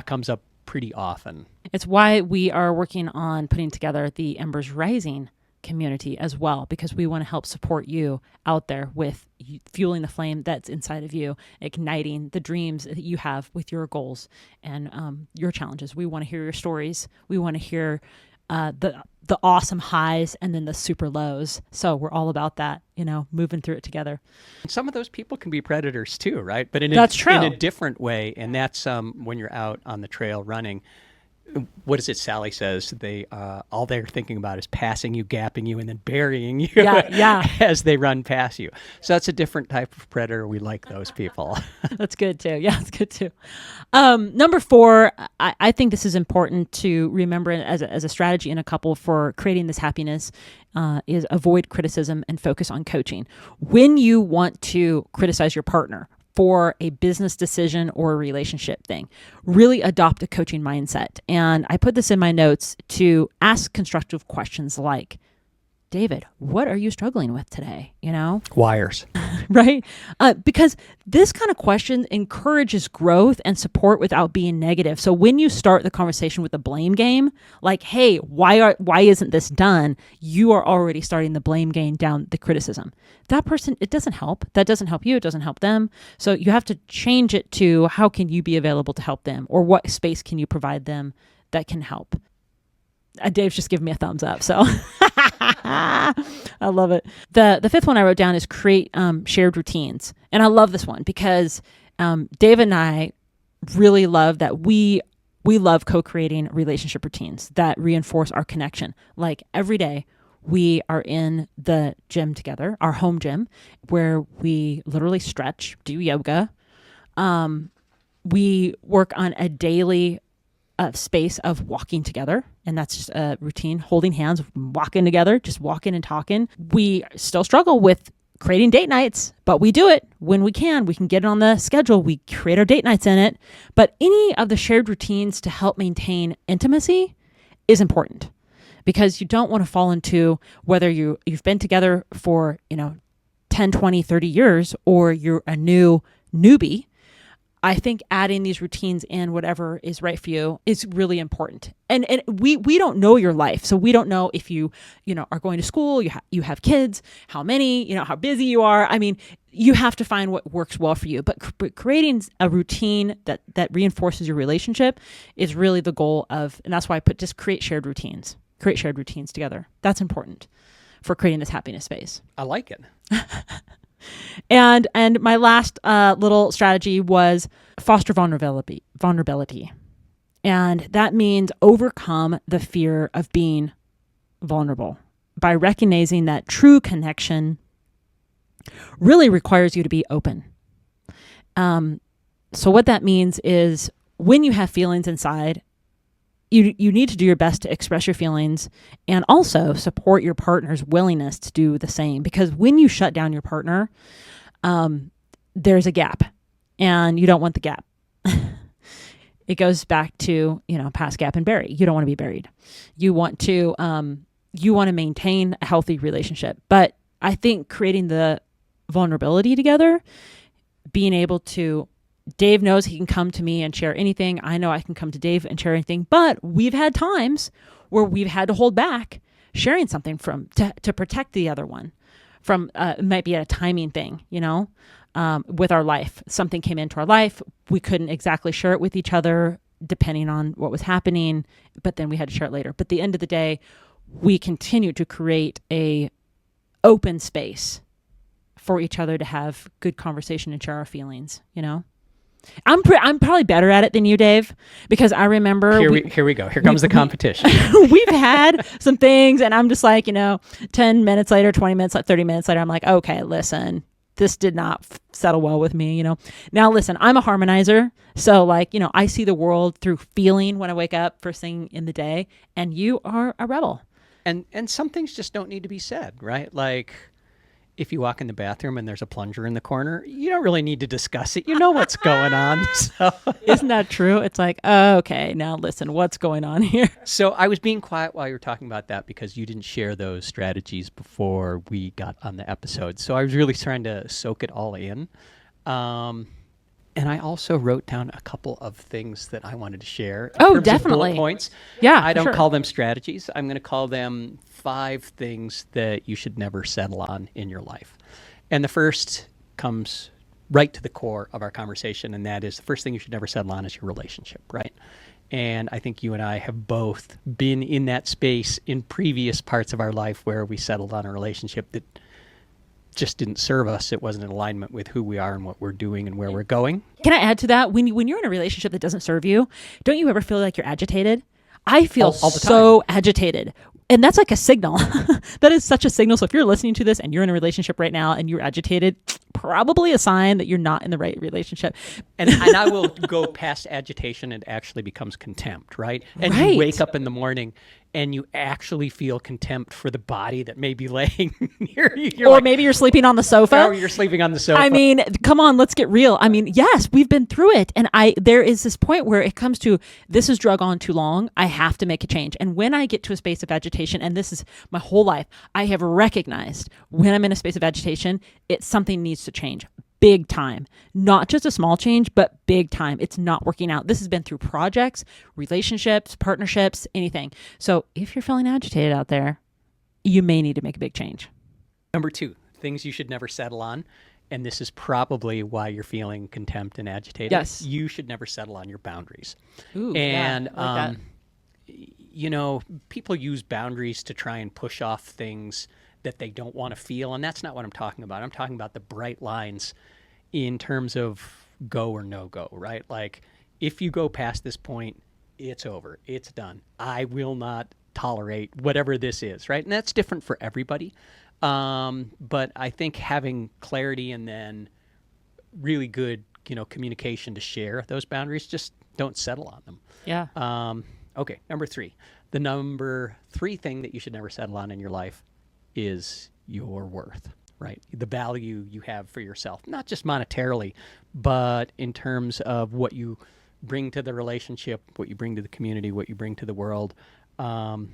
comes up pretty often. It's why we are working on putting together the Embers Rising community as well, because we want to help support you out there with fueling the flame that's inside of you, igniting the dreams that you have with your goals and your challenges. We want to hear your stories. We want to hear the awesome highs and then the super lows. So we're all about that, moving through it together. And some of those people can be predators too, right? But in that's true. In a different way. And that's when you're out on the trail running. what is it Sally says? They all they're thinking about is passing you, gapping you, and then burying you as they run past you. So that's a different type of predator. We like those people. That's good too. Yeah, that's good too. Number 4, I think this is important to remember as a strategy in a couple for creating this happiness, is avoid criticism and focus on coaching. When you want to criticize your partner for a business decision or a relationship thing, really adopt a coaching mindset. And I put this in my notes to ask constructive questions like, David, what are you struggling with today? Wires. Right? Because this kind of question encourages growth and support without being negative. So when you start the conversation with a blame game, like, hey, why isn't this done? You are already starting the blame game down the criticism. That person, it doesn't help. That doesn't help you. It doesn't help them. So you have to change it to how can you be available to help them, or what space can you provide them that can help? Dave's just giving me a thumbs up. So I love it. The 5th one I wrote down is create shared routines. And I love this one because Dave and I really love that we love co-creating relationship routines that reinforce our connection. Like every day we are in the gym together, our home gym, where we literally stretch, do yoga. We work on a daily space of walking together. And that's just a routine, holding hands, walking together, just walking and talking. We still struggle with creating date nights, but we do it when we can. We can get it on the schedule. We create our date nights in it. But any of the shared routines to help maintain intimacy is important, because you don't want to fall into whether you've been together for 10, 20, 30 years, or you're a newbie. I think adding these routines in, whatever is right for you, is really important. And we don't know your life. So we don't know if you are going to school, you have kids, how many, how busy you are. I mean, you have to find what works well for you. But creating a routine that reinforces your relationship is really the goal of, and that's why I put just create shared routines. Create shared routines together. That's important for creating this happiness space. I like it. And my last little strategy was foster vulnerability. And that means overcome the fear of being vulnerable by recognizing that true connection really requires you to be open. So what that means is when you have feelings inside, you need to do your best to express your feelings and also support your partner's willingness to do the same. Because when you shut down your partner, there's a gap, and you don't want the gap. It goes back to, past gap and bury. You don't want to be buried. You want to maintain a healthy relationship. But I think creating the vulnerability together, being able to, Dave knows he can come to me and share anything. I know I can come to Dave and share anything. But we've had times where we've had to hold back sharing something to protect the other one from, it might be a timing thing, with our life. Something came into our life. We couldn't exactly share it with each other depending on what was happening, but then we had to share it later. But at the end of the day, we continue to create a open space for each other to have good conversation and share our feelings, I'm probably better at it than you, Dave, because I remember here we go. Here comes the competition. We've had some things, and I'm just like, 10 minutes later, 20 minutes, 30 minutes later, I'm like, okay, listen, this did not settle well with me, Now, listen, I'm a harmonizer, so I see the world through feeling when I wake up first thing in the day, and you are a rebel. And some things just don't need to be said, right? Like, if you walk in the bathroom and there's a plunger in the corner, you don't really need to discuss it. You know what's going on. So. Isn't that true? It's like, okay, now listen, what's going on here? So I was being quiet while you were talking about that because you didn't share those strategies before we got on the episode. So I was really trying to soak it all in. And I also wrote down a couple of things that I wanted to share. Oh, definitely. Bullet points. Yeah, I don't call them strategies. I'm going to call them 5 things that you should never settle on in your life. And the first comes right to the core of our conversation, and that is the first thing you should never settle on is your relationship, right? And I think you and I have both been in that space in previous parts of our life where we settled on a relationship that just didn't serve us. It wasn't in alignment with who we are and what we're doing and where we're going. Can I add to that? When you're in a relationship that doesn't serve you, don't you ever feel like you're agitated? I feel all the so agitated. And that's like a signal. That is such a signal. So if you're listening to this and you're in a relationship right now and you're agitated, probably a sign that you're not in the right relationship. And I will go past agitation and it actually becomes contempt, right? And you wake up in the morning and you actually feel contempt for the body that may be laying near you. Or maybe you're sleeping on the sofa. Or you're sleeping on the sofa. I mean, come on, let's get real. I mean, yes, we've been through it. And there is this point where it comes to, this has drug on too long. I have to make a change. And when I get to a space of agitation, and this is my whole life, I have recognized when I'm in a space of agitation, something needs to change. Big time. Not just a small change, but big time. It's not working out. This has been through projects, relationships, partnerships, anything. So if you're feeling agitated out there, you may need to make a big change. Number 2, things you should never settle on. And this is probably why you're feeling contempt and agitated. Yes. You should never settle on your boundaries. Ooh, and, yeah, I like that. People use boundaries to try and push off things that they don't want to feel. And that's not what I'm talking about. I'm talking about the bright lines in terms of go or no go, right? Like if you go past this point, it's over. It's done. I will not tolerate whatever this is, right? And that's different for everybody. But I think having clarity and then really good, communication to share those boundaries, just don't settle on them. Yeah. Okay. Number 3, the number 3 thing that you should never settle on in your life is your worth, right? The value you have for yourself, not just monetarily, but in terms of what you bring to the relationship, what you bring to the community, what you bring to the world.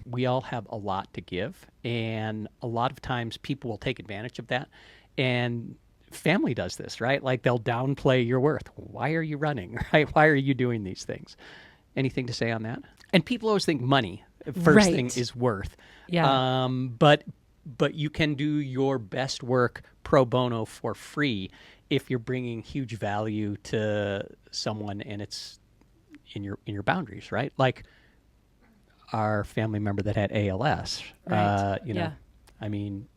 We all have a lot to give. And a lot of times people will take advantage of that. And family does this, right? Like they'll downplay your worth. Why are you running, right? Why are you doing these things? Anything to say on that? And people always think money, first thing, is worth. Yeah. But you can do your best work pro bono for free if you're bringing huge value to someone and it's in your boundaries, right? Like our family member that had ALS, Right. I mean,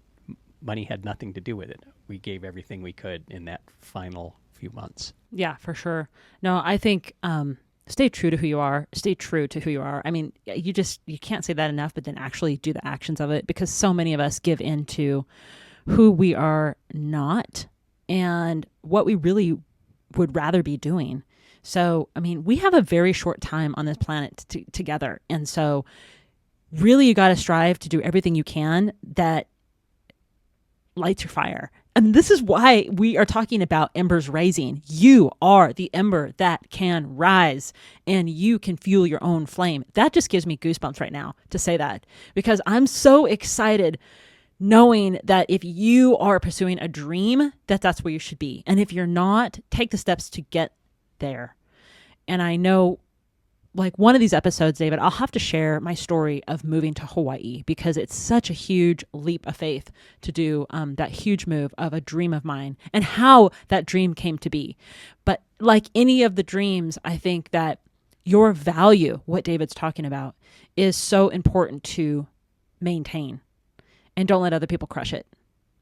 money had nothing to do with it. We gave everything we could in that final few months. Yeah, for sure. No, I think stay true to who you are. Stay true to who you are. I mean, you can't say that enough, but then actually do the actions of it, because so many of us give into who we are not and what we really would rather be doing. So, I mean, we have a very short time on this planet together. And so really you got to strive to do everything you can that lights your fire. And this is why we are talking about Embers Rising. You are the ember that can rise and you can fuel your own flame. That just gives me goosebumps right now to say that, because I'm so excited knowing that if you are pursuing a dream, that's where you should be. And if you're not, take the steps to get there. And I know, like one of these episodes, David, I'll have to share my story of moving to Hawaii, because it's such a huge leap of faith to do that huge move of a dream of mine and how that dream came to be. But like any of the dreams, I think that your value, what David's talking about, is so important to maintain, and don't let other people crush it.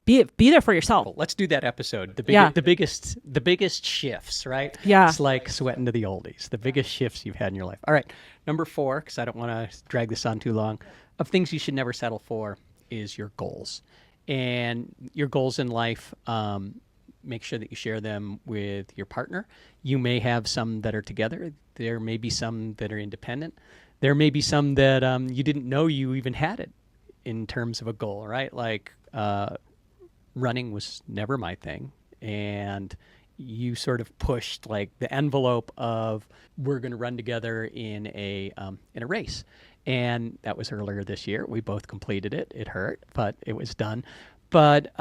Be there for yourself. Well, let's do that episode. The biggest shifts, right? Yeah. It's like sweating to the oldies. The biggest shifts you've had in your life. All right. Number 4, because I don't want to drag this on too long, of things you should never settle for is your goals. And your goals in life, make sure that you share them with your partner. You may have some that are together. There may be some that are independent. There may be some that you didn't know you even had it in terms of a goal, right? Like running was never my thing. And you sort of pushed like the envelope of we're going to run together in a race. And that was earlier this year. We both completed it. It hurt, but it was done. But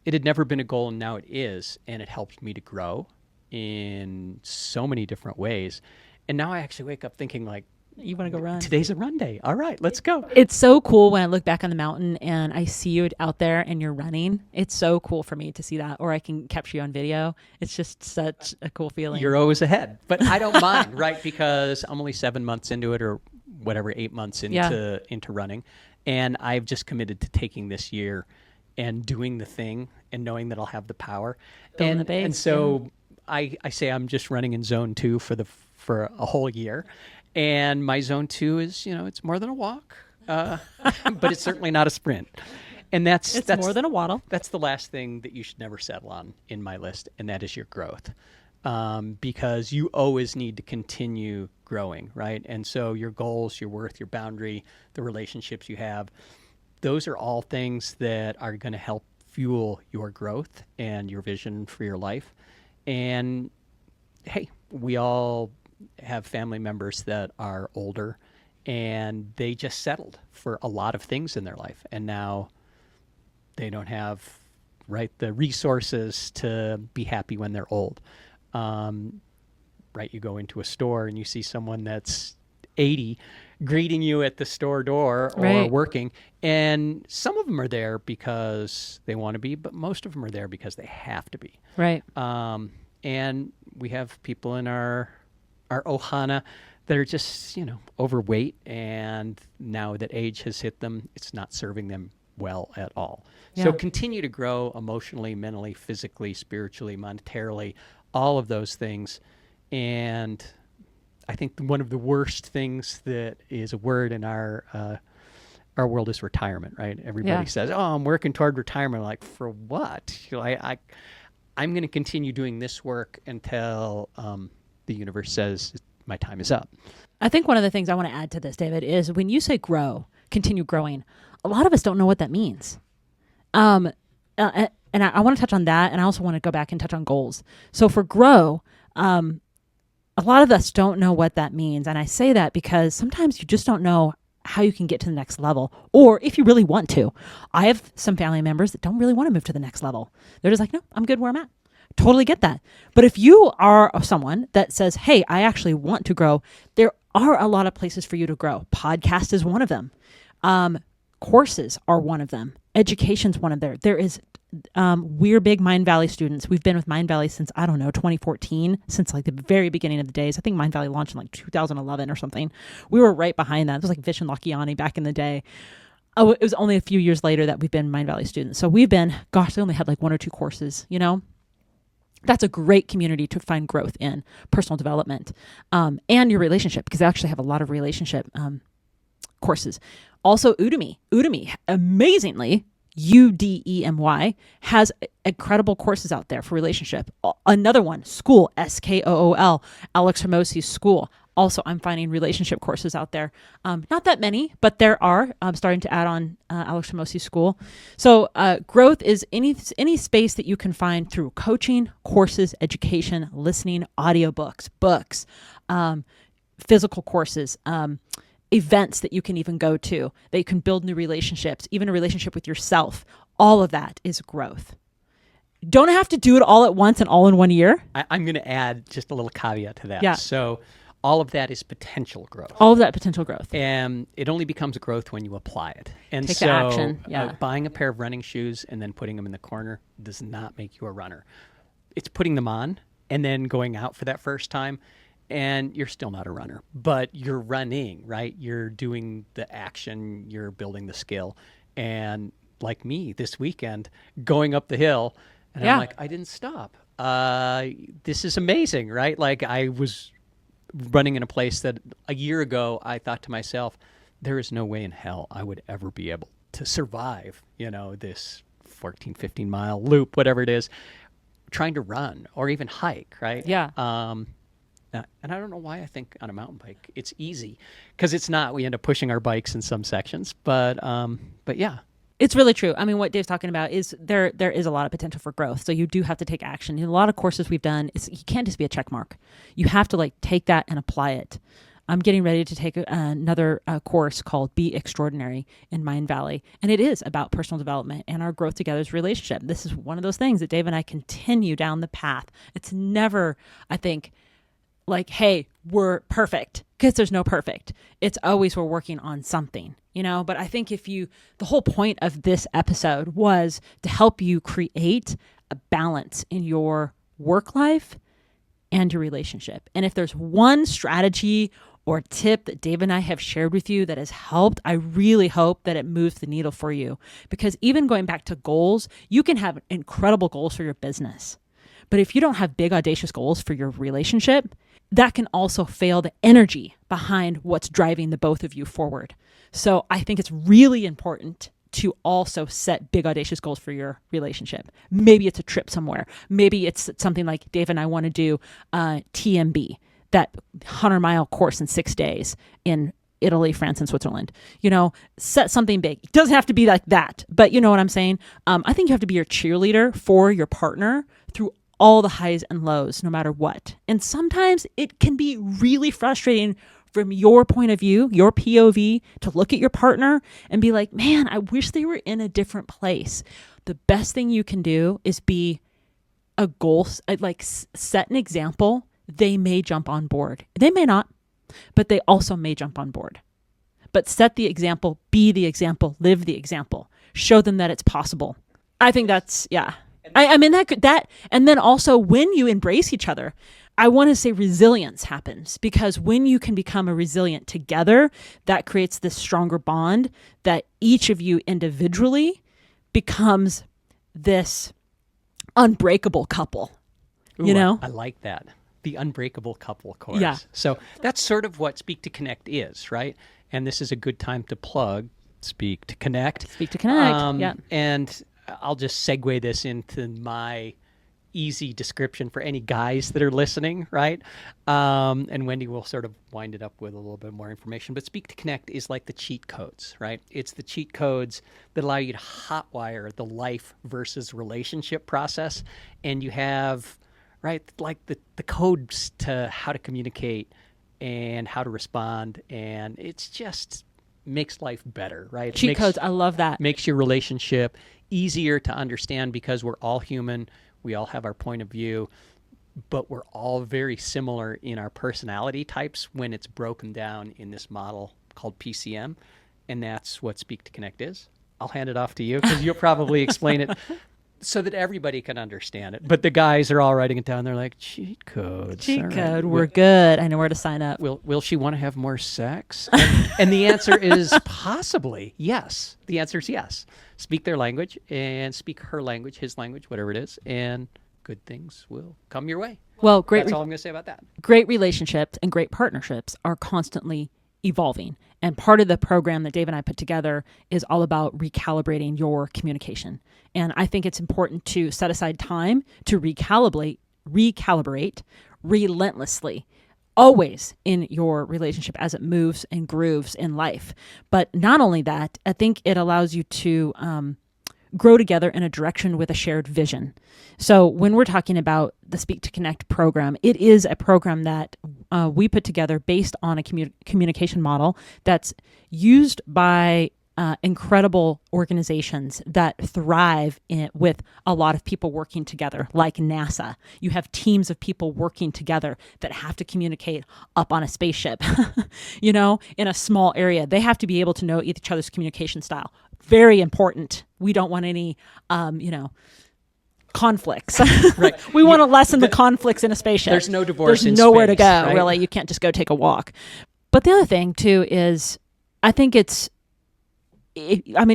it had never been a goal, and now it is. And it helped me to grow in so many different ways. And now I actually wake up thinking like, you want to go run? Today's a run day. All right, let's go. It's so cool when I look back on the mountain and I see you out there and you're running. It's so cool for me to see that, or I can capture you on video. It's just such a cool feeling. You're always ahead, but I don't mind, right? Because I'm only 7 months into it, or whatever, 8 months into running. And I've just committed to taking this year and doing the thing and knowing that I'll have the power. Building the base, and so I say I'm just running in zone 2 for a whole year. And my zone 2 is, it's more than a walk, but it's certainly not a sprint. And that's more than a waddle. That's the last thing that you should never settle on in my list, and that is your growth. Because you always need to continue growing, right? And so your goals, your worth, your boundary, the relationships you have, those are all things that are going to help fuel your growth and your vision for your life. And hey, we all have family members that are older, and they just settled for a lot of things in their life. And now they don't have, right, the resources to be happy when they're old. Right, you go into a store and you see someone that's 80 greeting you at the store door or working, and some of them are there because they want to be, but most of them are there because they have to be. Right. And we have people in our ohana that are just, overweight, and now that age has hit them, it's not serving them well at all. Yeah. So continue to grow emotionally, mentally, physically, spiritually, monetarily, all of those things. And I think one of the worst things that is a word in our world is retirement, right? Everybody says, "Oh, I'm working toward retirement." Like, for what? I'm going to continue doing this work until the universe says my time is up. I think one of the things I want to add to this, David, is when you say grow, continue growing, a lot of us don't know what that means. And I want to touch on that, and I also want to go back and touch on goals. So for grow, a lot of us don't know what that means. And I say that because sometimes you just don't know how you can get to the next level, or if you really want to. I have some family members that don't really want to move to the next level. They're just like, no, I'm good where I'm at. Totally get that. But if you are someone that says, hey, I actually want to grow, there are a lot of places for you to grow. Podcast is one of them. Courses are one of them. Education's one of them. There is, we're big Mind Valley students. We've been with Mind Valley since, 2014, since like the very beginning of the days. I think Mind Valley launched in like 2011 or something. We were right behind that. It was like Vish and Lakiani back in the day. Oh, it was only a few years later that we've been Mind Valley students. So we've been, they only had like 1 or 2 courses, That's a great community to find growth in, personal development, and your relationship, because they actually have a lot of relationship courses. Also, Udemy, amazingly, Udemy, has incredible courses out there for relationship. Another one, School, Skool, Alex Hermosi's School. Also, I'm finding relationship courses out there. Not that many, but there are. I'm starting to add on Alex Hermosi's School. So growth is any space that you can find through coaching, courses, education, listening, audiobooks, books, physical courses, events that you can even go to, that you can build new relationships, even a relationship with yourself. All of that is growth. Don't have to do it all at once and all in 1 year. I'm going to add just a little caveat to that. Yeah. So all of that is potential growth. All of that potential growth. And it only becomes growth when you apply it. And Take so the action. Yeah. Buying a pair of running shoes and then putting them in the corner does not make you a runner. It's putting them on and then going out for that first time, and you're still not a runner, but you're running, right? You're doing the action, you're building the skill. And like me this weekend, going up the hill, and I'm like, I didn't stop. This is amazing, right? Like, I was running in a place that a year ago I thought to myself, there is no way in hell I would ever be able to survive, this 14, 15 mile loop, whatever it is, trying to run or even hike, right? Yeah. And I don't know why I think on a mountain bike it's easy, because it's not. We end up pushing our bikes in some sections, but yeah. It's really true. I mean, what Dave's talking about is there is a lot of potential for growth. So you do have to take action. In a lot of courses we've done, you can't just be a check mark. You have to take that and apply it. I'm getting ready to take another course called Be Extraordinary in Mind Valley. And it is about personal development and our growth together as a relationship. This is one of those things that Dave and I continue down the path. It's never, I think, like, hey, we're perfect, because there's no perfect. It's always we're working on something, but I think the whole point of this episode was to help you create a balance in your work life and your relationship. And if there's one strategy or tip that Dave and I have shared with you that has helped, I really hope that it moves the needle for you, because even going back to goals, you can have incredible goals for your business. But if you don't have big, audacious goals for your relationship, that can also fail the energy behind what's driving the both of you forward. So I think it's really important to also set big audacious goals for your relationship. Maybe it's a trip somewhere. Maybe it's something like Dave and I want to do TMB, that 100-mile course in 6 days in Italy, France, and Switzerland. Set something big. It doesn't have to be like that, but you know what I'm saying? I think you have to be your cheerleader for your partner through all the highs and lows, no matter what. And sometimes it can be really frustrating from your point of view, your POV, to look at your partner and be like, man, I wish they were in a different place. The best thing you can do is be a goal, like set an example. They may jump on board. They may not, but they also may jump on board. But set the example, be the example, live the example, show them that it's possible. I think that's, yeah. I mean, that, and then also when you embrace each other, I want to say resilience happens, because when you can become a resilient together, that creates this stronger bond that each of you individually becomes this unbreakable couple. Ooh, I like that. The unbreakable couple course. Yeah. So that's sort of what Speak to Connect is, right? And this is a good time to plug Speak to Connect. Speak to Connect, yeah. And I'll just segue this into my easy description for any guys that are listening, right? And Wendy will sort of wind it up with a little bit more information. But Speak to Connect is like the cheat codes, right? It's the cheat codes that allow you to hotwire the life versus relationship process. And you have, right, like the codes to how to communicate and how to respond. And it's just makes life better, right? Cheat codes, I love that. Makes your relationship easier to understand, because we're all human. We all have our point of view, but we're all very similar in our personality types when it's broken down in this model called PCM. And that's what Speak to Connect is. I'll hand it off to you, because you'll probably explain it so that everybody can understand it. But the guys are all writing it down. They're like, cheat codes. Cheat code. We're good. I know where to sign up. Will she want to have more sex? And the answer is possibly yes. The answer is yes. Speak their language and speak her language, his language, whatever it is, and good things will come your way. Well, that's all I'm going to say about that. Great relationships and great partnerships are constantly evolving. And part of the program that Dave and I put together is all about recalibrating your communication. And I think it's important to set aside time to recalibrate relentlessly, always in your relationship as it moves and grooves in life. But not only that, I think it allows you to grow together in a direction with a shared vision. So when we're talking about the Speak to Connect program, it is a program that we put together based on a communication model that's used by incredible organizations that thrive with a lot of people working together, like NASA. You have teams of people working together that have to communicate up on a spaceship, in a small area. They have to be able to know each other's communication style. Very important. We don't want any, conflicts. Right. We want to lessen the conflicts in a spaceship. There's no divorce in space. There's nowhere to go, right? Really. You can't just go take a walk. But the other thing, too, is I think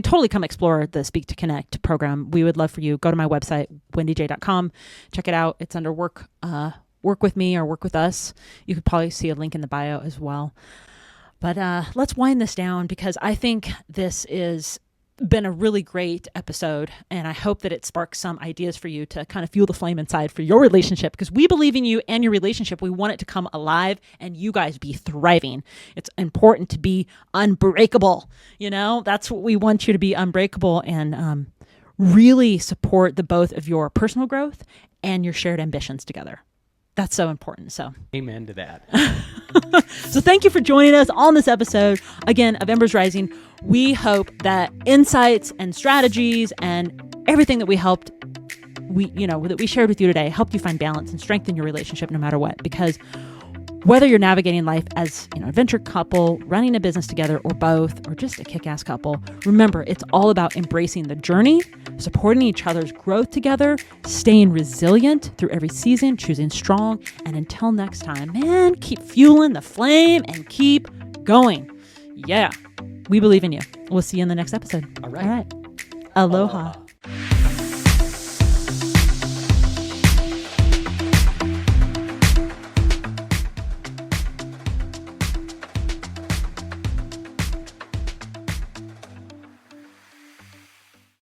totally come explore the Speak to Connect program. We would love for you. Go to my website, wendyj.com. Check it out. It's under work with me or work with us. You could probably see a link in the bio as well. But let's wind this down, because I think this is been a really great episode, and I hope that it sparks some ideas for you to kind of fuel the flame inside for your relationship, because we believe in you and your relationship. We want it to come alive and you guys be thriving. It's important to be unbreakable. That's what we want you to be, unbreakable, and really support the both of your personal growth and your shared ambitions together. That's so important. So amen to that. So thank you for joining us on this episode, again, of Embers Rising. We hope that insights and strategies and everything that that we shared with you today helped you find balance and strengthen your relationship no matter what. Because whether you're navigating life as an adventure couple, running a business together, or both, or just a kick-ass couple, remember, it's all about embracing the journey, supporting each other's growth together, staying resilient through every season, choosing strong, and until next time, man, keep fueling the flame and keep going. Yeah, we believe in you. We'll see you in the next episode. All right. Aloha.